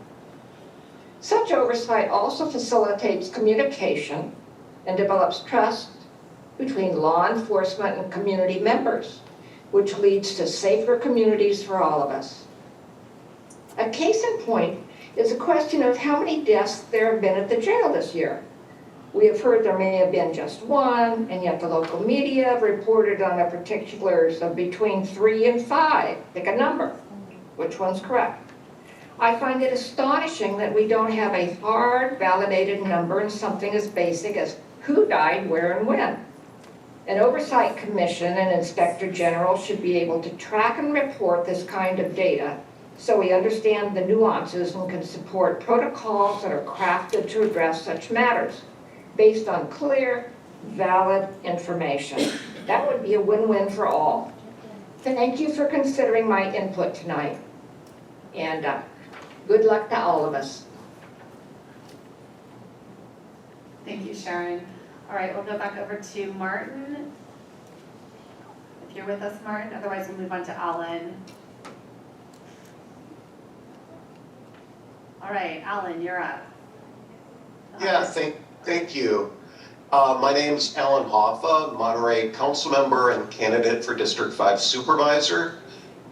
Such oversight also facilitates communication and develops trust between law enforcement and community members, which leads to safer communities for all of us. A case in point is a question of how many deaths there have been at the jail this year. We have heard there may have been just one, and yet the local media have reported on the particulars of between 3 and 5. Pick a number. Which one's correct? I find it astonishing that we don't have a hard, validated number in something as basic as who died, where, and when. An oversight commission and inspector general should be able to track and report this kind of data so we understand the nuances and can support protocols that are crafted to address such matters based on clear, valid information. That would be a win-win for all. Thank you for considering my input tonight, and good luck to all of us. Thank you, Sharon. All right, we'll go back over to Martin. If you're with us, Martin, otherwise we'll move on to Alan. All right, Alan, you're up. Yeah, thank you. My name's Alan Hoffa, Monterey council member and candidate for District 5 Supervisor.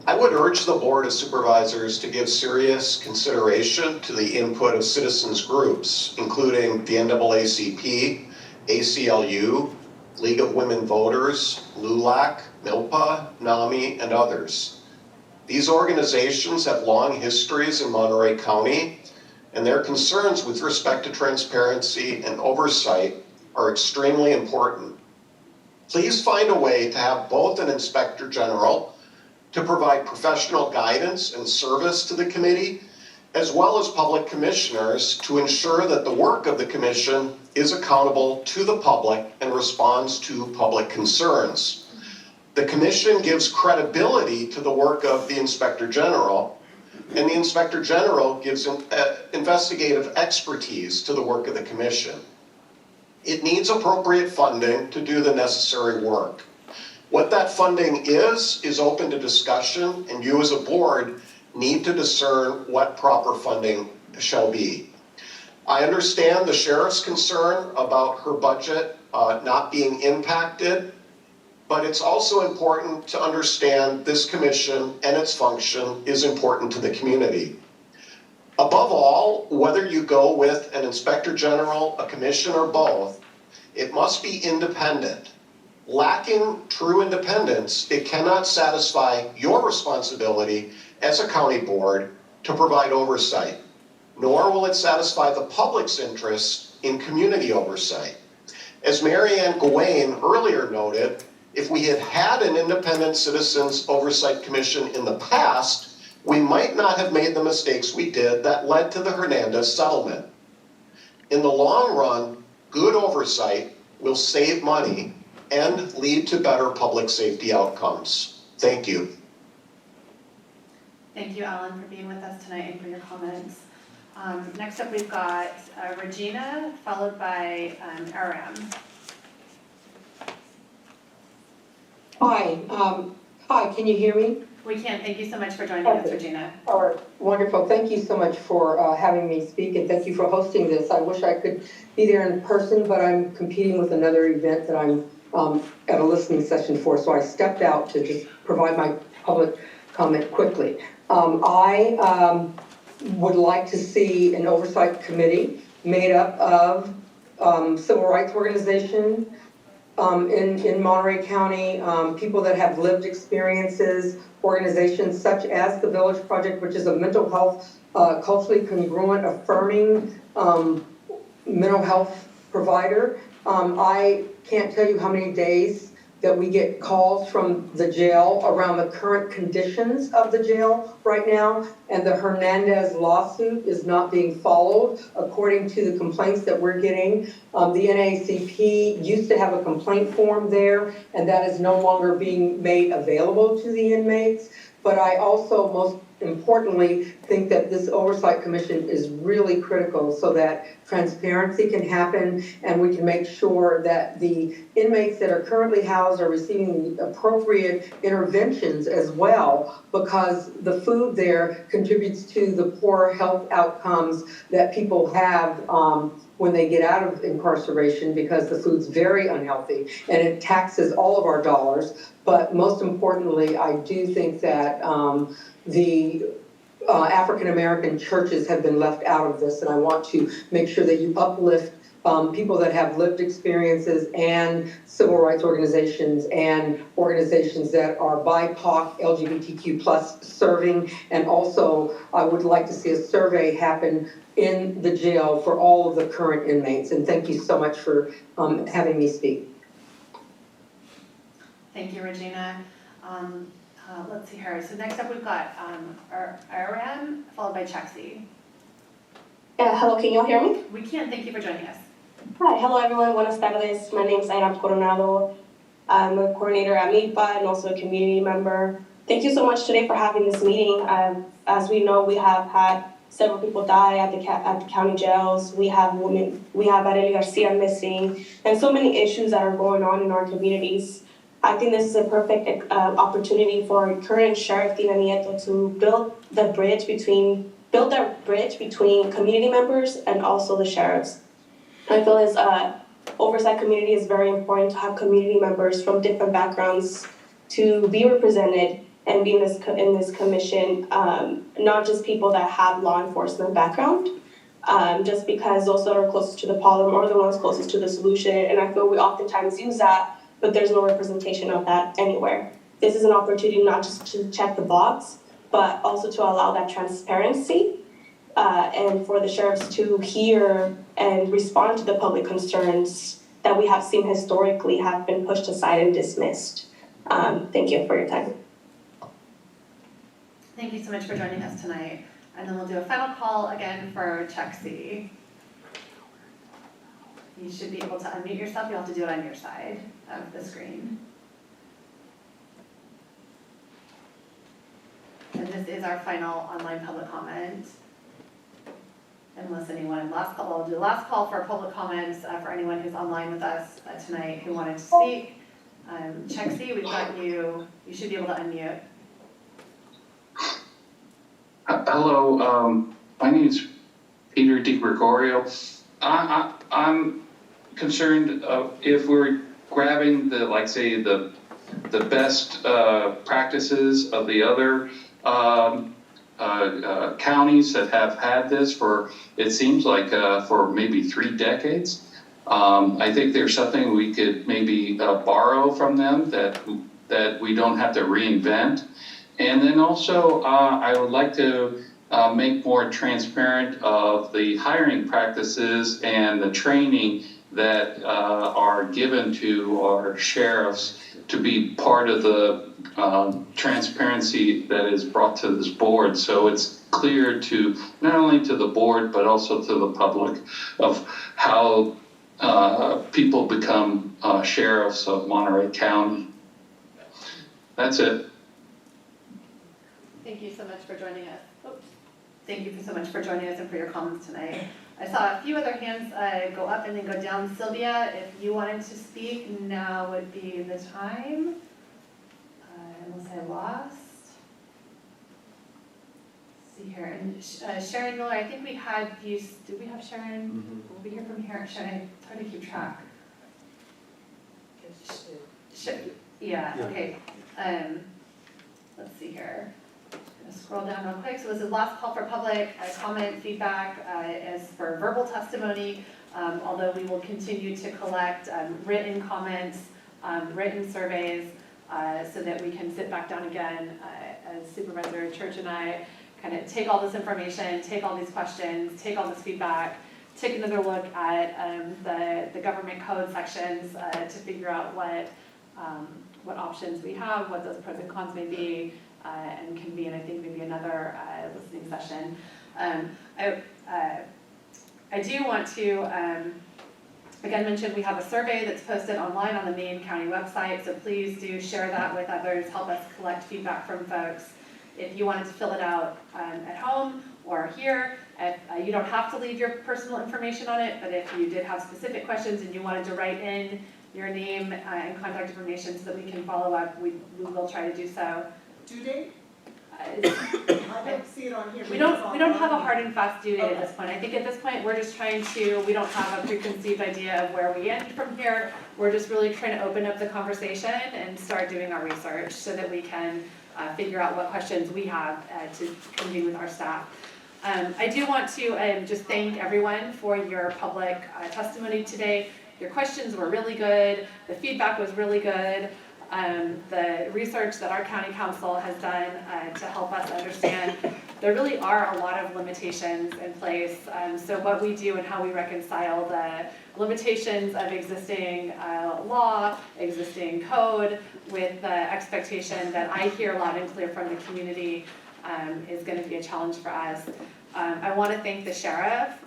I would urge the Board of Supervisors to give serious consideration to the input of citizens groups, including the NAACP, ACLU, League of Women Voters, LULAC, MILPA, NAMI, and others. These organizations have long histories in Monterey County, and their concerns with respect to transparency and oversight are extremely important. Please find a way to have both an Inspector General to provide professional guidance and service to the committee, as well as public commissioners to ensure that the work of the commission is accountable to the public and responds to public concerns. The commission gives credibility to the work of the Inspector General, and the Inspector General gives investigative expertise to the work of the commission. It needs appropriate funding to do the necessary work. What that funding is open to discussion, and you as a board need to discern what proper funding shall be. I understand the sheriff's concern about her budget not being impacted, but it's also important to understand this commission and its function is important to the community. Above all, whether you go with an Inspector General, a commission, or both, it must be independent. Lacking true independence, it cannot satisfy your responsibility as a county board to provide oversight, nor will it satisfy the public's interest in community oversight. As Mary Ann Gawain earlier noted, if we had had an independent Citizens Oversight Commission in the past, we might not have made the mistakes we did that led to the Hernandez settlement. In the long run, good oversight will save money and lead to better public safety outcomes. Thank you. Thank you, Alan, for being with us tonight and for your comments. Next up, we've got Regina, followed by Aram. Hi, can you hear me? We can. Thank you so much for joining us, Regina. All right, wonderful. Thank you so much for having me speak, and thank you for hosting this. I wish I could be there in person, but I'm competing with another event that I'm at a listening session for, so I stepped out to just provide my public comment quickly. I would like to see an oversight committee made up of civil rights organizations in Monterey County, people that have lived experiences, organizations such as the Village Project, which is a mental health, culturally congruent, affirming mental health provider. I can't tell you how many days that we get calls from the jail around the current conditions of the jail right now, and the Hernandez lawsuit is not being followed according to the complaints that we're getting. The NAACP used to have a complaint form there, and that is no longer being made available to the inmates. But I also most importantly, think that this Oversight Commission is really critical so that transparency can happen and we can make sure that the inmates that are currently housed are receiving the appropriate interventions as well, because the food there contributes to the poor health outcomes that people have when they get out of incarceration, because the food's very unhealthy and it taxes all of our dollars. But most importantly, I do think that the African-American churches have been left out of this, and I want to make sure that you uplift people that have lived experiences and civil rights organizations and organizations that are BIPOC, LGBTQ+ serving. And also, I would like to see a survey happen in the jail for all of the current inmates. And thank you so much for having me speak. Thank you, Regina. Let's see here. So next up we've got Aram, followed by Chexi. Hello, can you all hear me? We can. Thank you for joining us. Hi, hello everyone. Buenas tardes. My name is Aram Coronado. I'm a coordinator at MIPA and also a community member. Thank you so much today for having this meeting. As we know, we have had several people die at the county jails. We have Arely Garcia missing, and so many issues that are going on in our communities. I think this is a perfect opportunity for current Sheriff Tina Nieto to build that bridge between community members and also the sheriffs. I feel as oversight community is very important to have community members from different backgrounds to be represented and be in this commission, not just people that have law enforcement background, just because those that are closest to the problem are the ones closest to the solution. And I feel we oftentimes use that, but there's no representation of that anywhere. This is an opportunity not just to check the box, but also to allow that transparency and for the sheriffs to hear and respond to the public concerns that we have seen historically have been pushed aside and dismissed. Thank you for your time. Thank you so much for joining us tonight. And then we'll do a final call again for Chexi. You should be able to unmute yourself. You'll have to do it on your side of the screen. And this is our final online public comment. Unless anyone, I'll do the last call for public comments for anyone who's online with us tonight who wanted to speak. Chexi, we've got you. You should be able to unmute. Hello, my name is Peter DiGregorio. I'm concerned if we're grabbing the best practices of the other counties that have had this for, it seems like for maybe 3 decades. I think there's something we could maybe borrow from them that we don't have to reinvent. And then also, I would like to make more transparent of the hiring practices and the training that are given to our sheriffs to be part of the transparency that is brought to this board. So it's clear to not only to the board, but also to the public of how people become sheriffs of Monterey County. That's it. Thank you so much for joining us. Oops. Thank you so much for joining us and for your comments tonight. I saw a few other hands go up and then go down. Sylvia, if you wanted to speak, now would be the time. Unless I lost. Let's see here, and Sharon Miller, I think we had you, did we have Sharon? Mm-hmm. We'll be here from here. Sharon, it's hard to keep track. Yeah, okay. Let's see here. Gonna scroll down real quick. So this is last call for public comment, feedback as for verbal testimony, although we will continue to collect written comments, written surveys, so that we can sit back down again as Supervisor Church and I kind of take all this information, take all these questions, take all this feedback, take another look at the government code sections to figure out what options we have, what those pros and cons may be, and convene, I think, maybe another listening session. I do want to again mention we have a survey that's posted online on the main county website, so please do share that with others, help us collect feedback from folks. if you wanted to fill it out at home or here. If, you don't have to leave your personal information on it, but if you did have specific questions and you wanted to write in your name and contact information so that we can follow up, we will try to do so. Due date? I don't see it on here. We don't have a hard and fast due date at this point. I think at this point, we're just trying to, we don't have a preconceived idea of where we end from here. We're just really trying to open up the conversation and start doing our research so that we can figure out what questions we have to convene with our staff. I do want to just thank everyone for your public testimony today. Your questions were really good. The feedback was really good. The research that our county council has done to help us understand there really are a lot of limitations in place. So what we do and how we reconcile the limitations of existing law, existing code with the expectation that I hear loud and clear from the community is going to be a challenge for us. I want to thank the sheriff.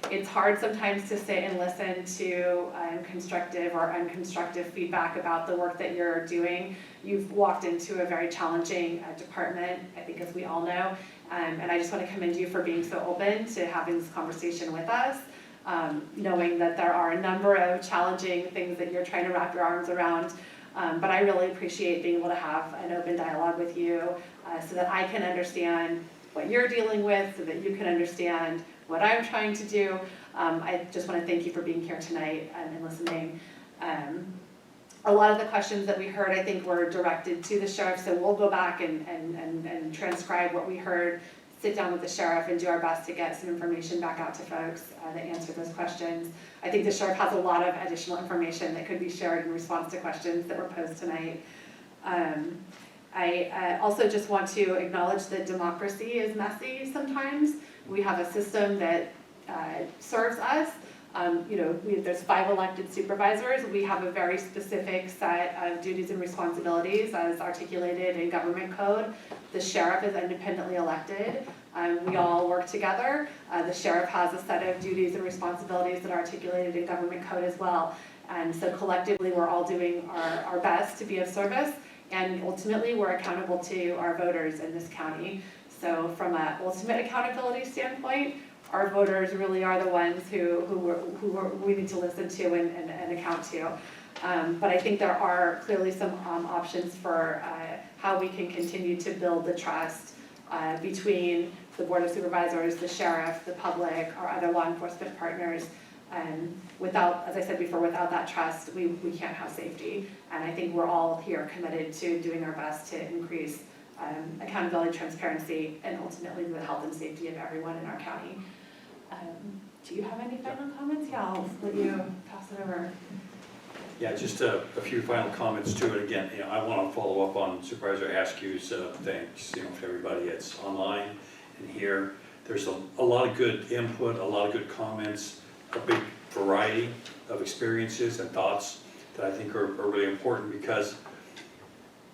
It's hard sometimes to sit and listen to constructive or unconstructive feedback about the work that you're doing. You've walked into a very challenging department, I think, as we all know, and I just want to commend you for being so open to having this conversation with us, knowing that there are a number of challenging things that you're trying to wrap your arms around. But I really appreciate being able to have an open dialogue with you so that I can understand what you're dealing with, so that you can understand what I'm trying to do. I just want to thank you for being here tonight and listening. A lot of the questions that we heard, I think, were directed to the sheriff, so we'll go back and transcribe what we heard, sit down with the sheriff and do our best to get some information back out to folks that answer those questions. I think the sheriff has a lot of additional information that could be shared in response to questions that were posed tonight. I also just want to acknowledge that democracy is messy sometimes. We have a system that serves us. There's 5 elected supervisors. We have a very specific set of duties and responsibilities as articulated in government code. The sheriff is independently elected. We all work together. The sheriff has a set of duties and responsibilities that are articulated in government code as well. And so collectively, we're all doing our best to be of service. And ultimately, we're accountable to our voters in this county. So from an ultimate accountability standpoint, our voters really are the ones who we need to listen to and account to. But I think there are clearly some options for how we can continue to build the trust between the Board of Supervisors, the sheriff, the public, our other law enforcement partners. Without, as I said before, without that trust, we can't have safety. And I think we're all here committed to doing our best to increase accountability, transparency, and ultimately the health and safety of everyone in our county. Do you have any final comments? Yeah, I'll let you pass it over. Yeah, just a few final comments to it. Again, I want to follow up on Supervisor Askew's thanks, to everybody that's online and here. There's a lot of good input, a lot of good comments, a big variety of experiences and thoughts that I think are really important because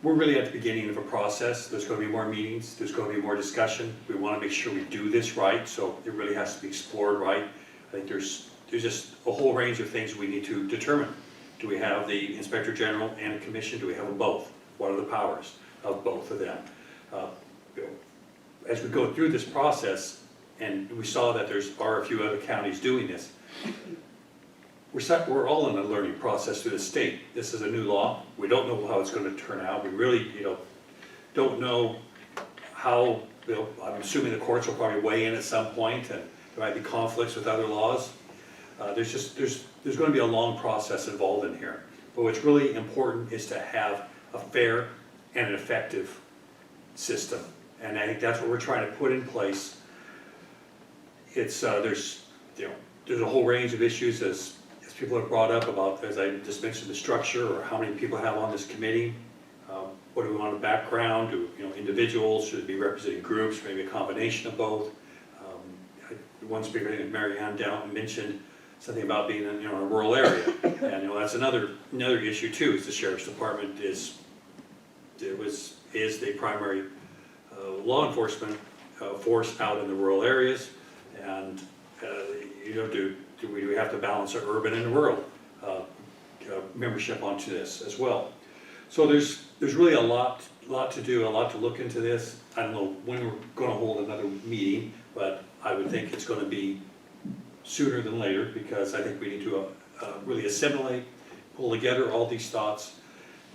we're really at the beginning of a process. There's going to be more meetings, there's going to be more discussion. We want to make sure we do this right, so it really has to be explored right. I think there's just a whole range of things we need to determine. Do we have the Inspector General and a commission? Do we have them both? What are the powers of both of them? As we go through this process, and we saw that there are a few other counties doing this, we're all in a learning process through the state. This is a new law. We don't know how it's going to turn out. We really, don't know how. I'm assuming the courts will probably weigh in at some point, and there might be conflicts with other laws. There's going to be a long process involved in here. But what's really important is to have a fair and an effective system, and I think that's what we're trying to put in place. It's there's a whole range of issues as people have brought up about, as I just mentioned, the structure or how many people have on this committee. What do we want in the background? Do individuals, should it be representing groups, maybe a combination of both? One speaker, I think Mary Ann Down, mentioned something about being in a rural area, and that's another issue too. Is the sheriff's department is the primary law enforcement force out in the rural areas, and do we have to balance our urban and rural membership onto this as well? So there's really a lot to do, a lot to look into this. I don't know when we're gonna hold another meeting, but I would think it's gonna be sooner than later, because I think we need to really assimilate, pull together all these thoughts,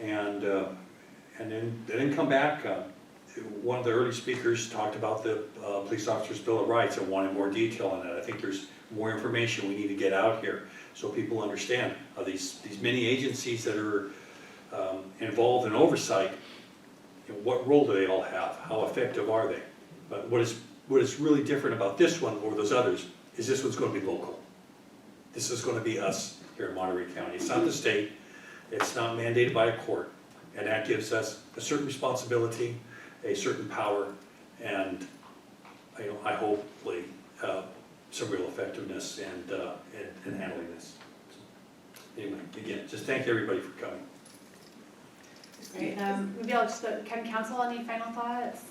and then come back. One of the early speakers talked about the Police Officers' Bill of Rights and wanted more detail on that. I think there's more information we need to get out here so people understand these many agencies that are involved in oversight. What role do they all have? How effective are they? But what is really different about this one over those others is this one's going to be local. This is going to be us here in Monterey County. It's not the state. It's not mandated by a court. And that gives us a certain responsibility, a certain power, and I hopefully some real effectiveness in handling this. Anyway, again, just thank everybody for coming. Great. Maybe I'll just, can council, any final thoughts?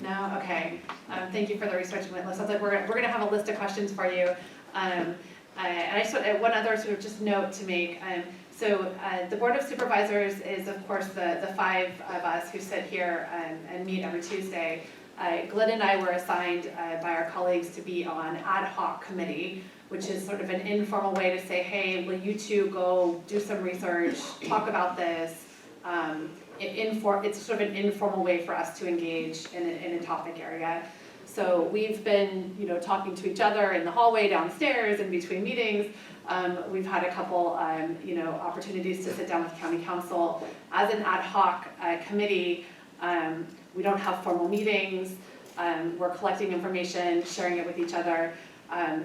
No? Okay. Thank you for the research and list. Sounds like we're gonna have a list of questions for you. And I just want one other sort of just note to make. So the Board of Supervisors is, of course, the five of us who sit here and meet every Tuesday. Glenn and I were assigned by our colleagues to be on ad hoc committee, which is sort of an informal way to say, hey, will you two go do some research, talk about this? It's sort of an informal way for us to engage in a topic area. So we've been, talking to each other in the hallway, downstairs, in between meetings. We've had a couple, opportunities to sit down with county council. As an ad hoc committee, we don't have formal meetings. We're collecting information, sharing it with each other.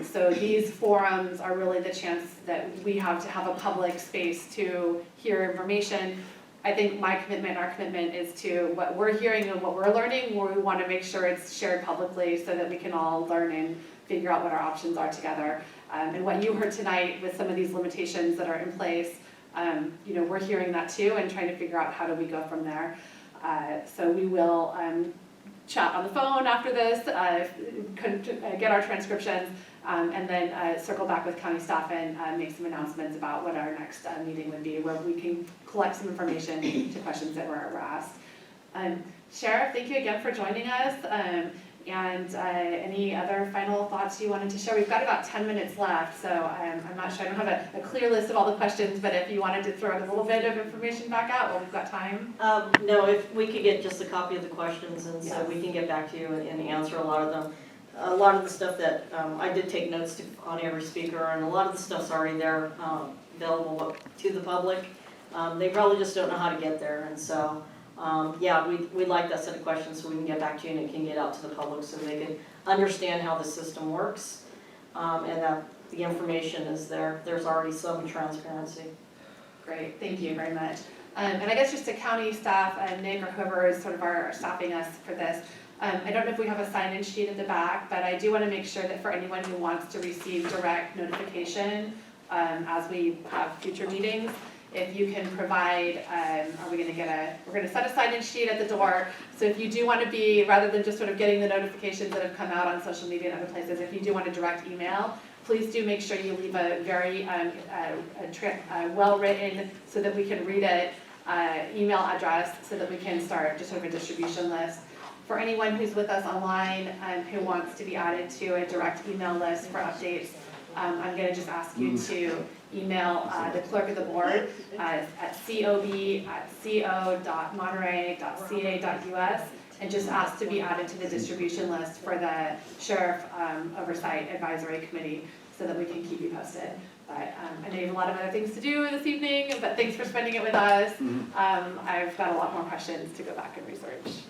So these forums are really the chance that we have to have a public space to hear information. I think my commitment, our commitment is to what we're hearing and what we're learning, where we want to make sure it's shared publicly so that we can all learn and figure out what our options are together. And what you heard tonight with some of these limitations that are in place, we're hearing that too and trying to figure out how do we go from there. So we will chat on the phone after this, get our transcriptions, and then circle back with county staff and make some announcements about what our next meeting would be, where we can collect some information to questions that were asked. Sheriff, thank you again for joining us. And any other final thoughts you wanted to share? We've got about 10 minutes left, so I'm not sure, I don't have a clear list of all the questions, but if you wanted to throw a little bit of information back out while we've got time. No, if we could get just a copy of the questions, and so we can get back to you and answer a lot of them. A lot of the stuff that I did take notes on every speaker, and a lot of the stuff's already there, available to the public. They probably just don't know how to get there, and so we'd like that set of questions so we can get back to you and it can get out to the public so they can understand how the system works, and that the information is there. There's already some transparency. Great, thank you very much. And I guess just to county staff, Nick or whoever is sort of our staffing us for this, I don't know if we have a sign-in sheet at the back, but I do want to make sure that for anyone who wants to receive direct notification as we have future meetings, if you can provide, we're going to set a sign-in sheet at the door. So if you do want to be, rather than just sort of getting the notifications that have come out on social media and other places, if you do want a direct email, please do make sure you leave a very well-written, so that we can read it, email address, so that we can start just sort of a distribution list. For anyone who's with us online who wants to be added to a direct email list for updates, I'm going to just ask you to email the clerk of the board at cob@co.monterey.ca.us and just ask to be added to the distribution list for the Sheriff Oversight Advisory Committee so that we can keep you posted. But I know you have a lot of other things to do this evening, but thanks for spending it with us. I've got a lot more questions to go back and research.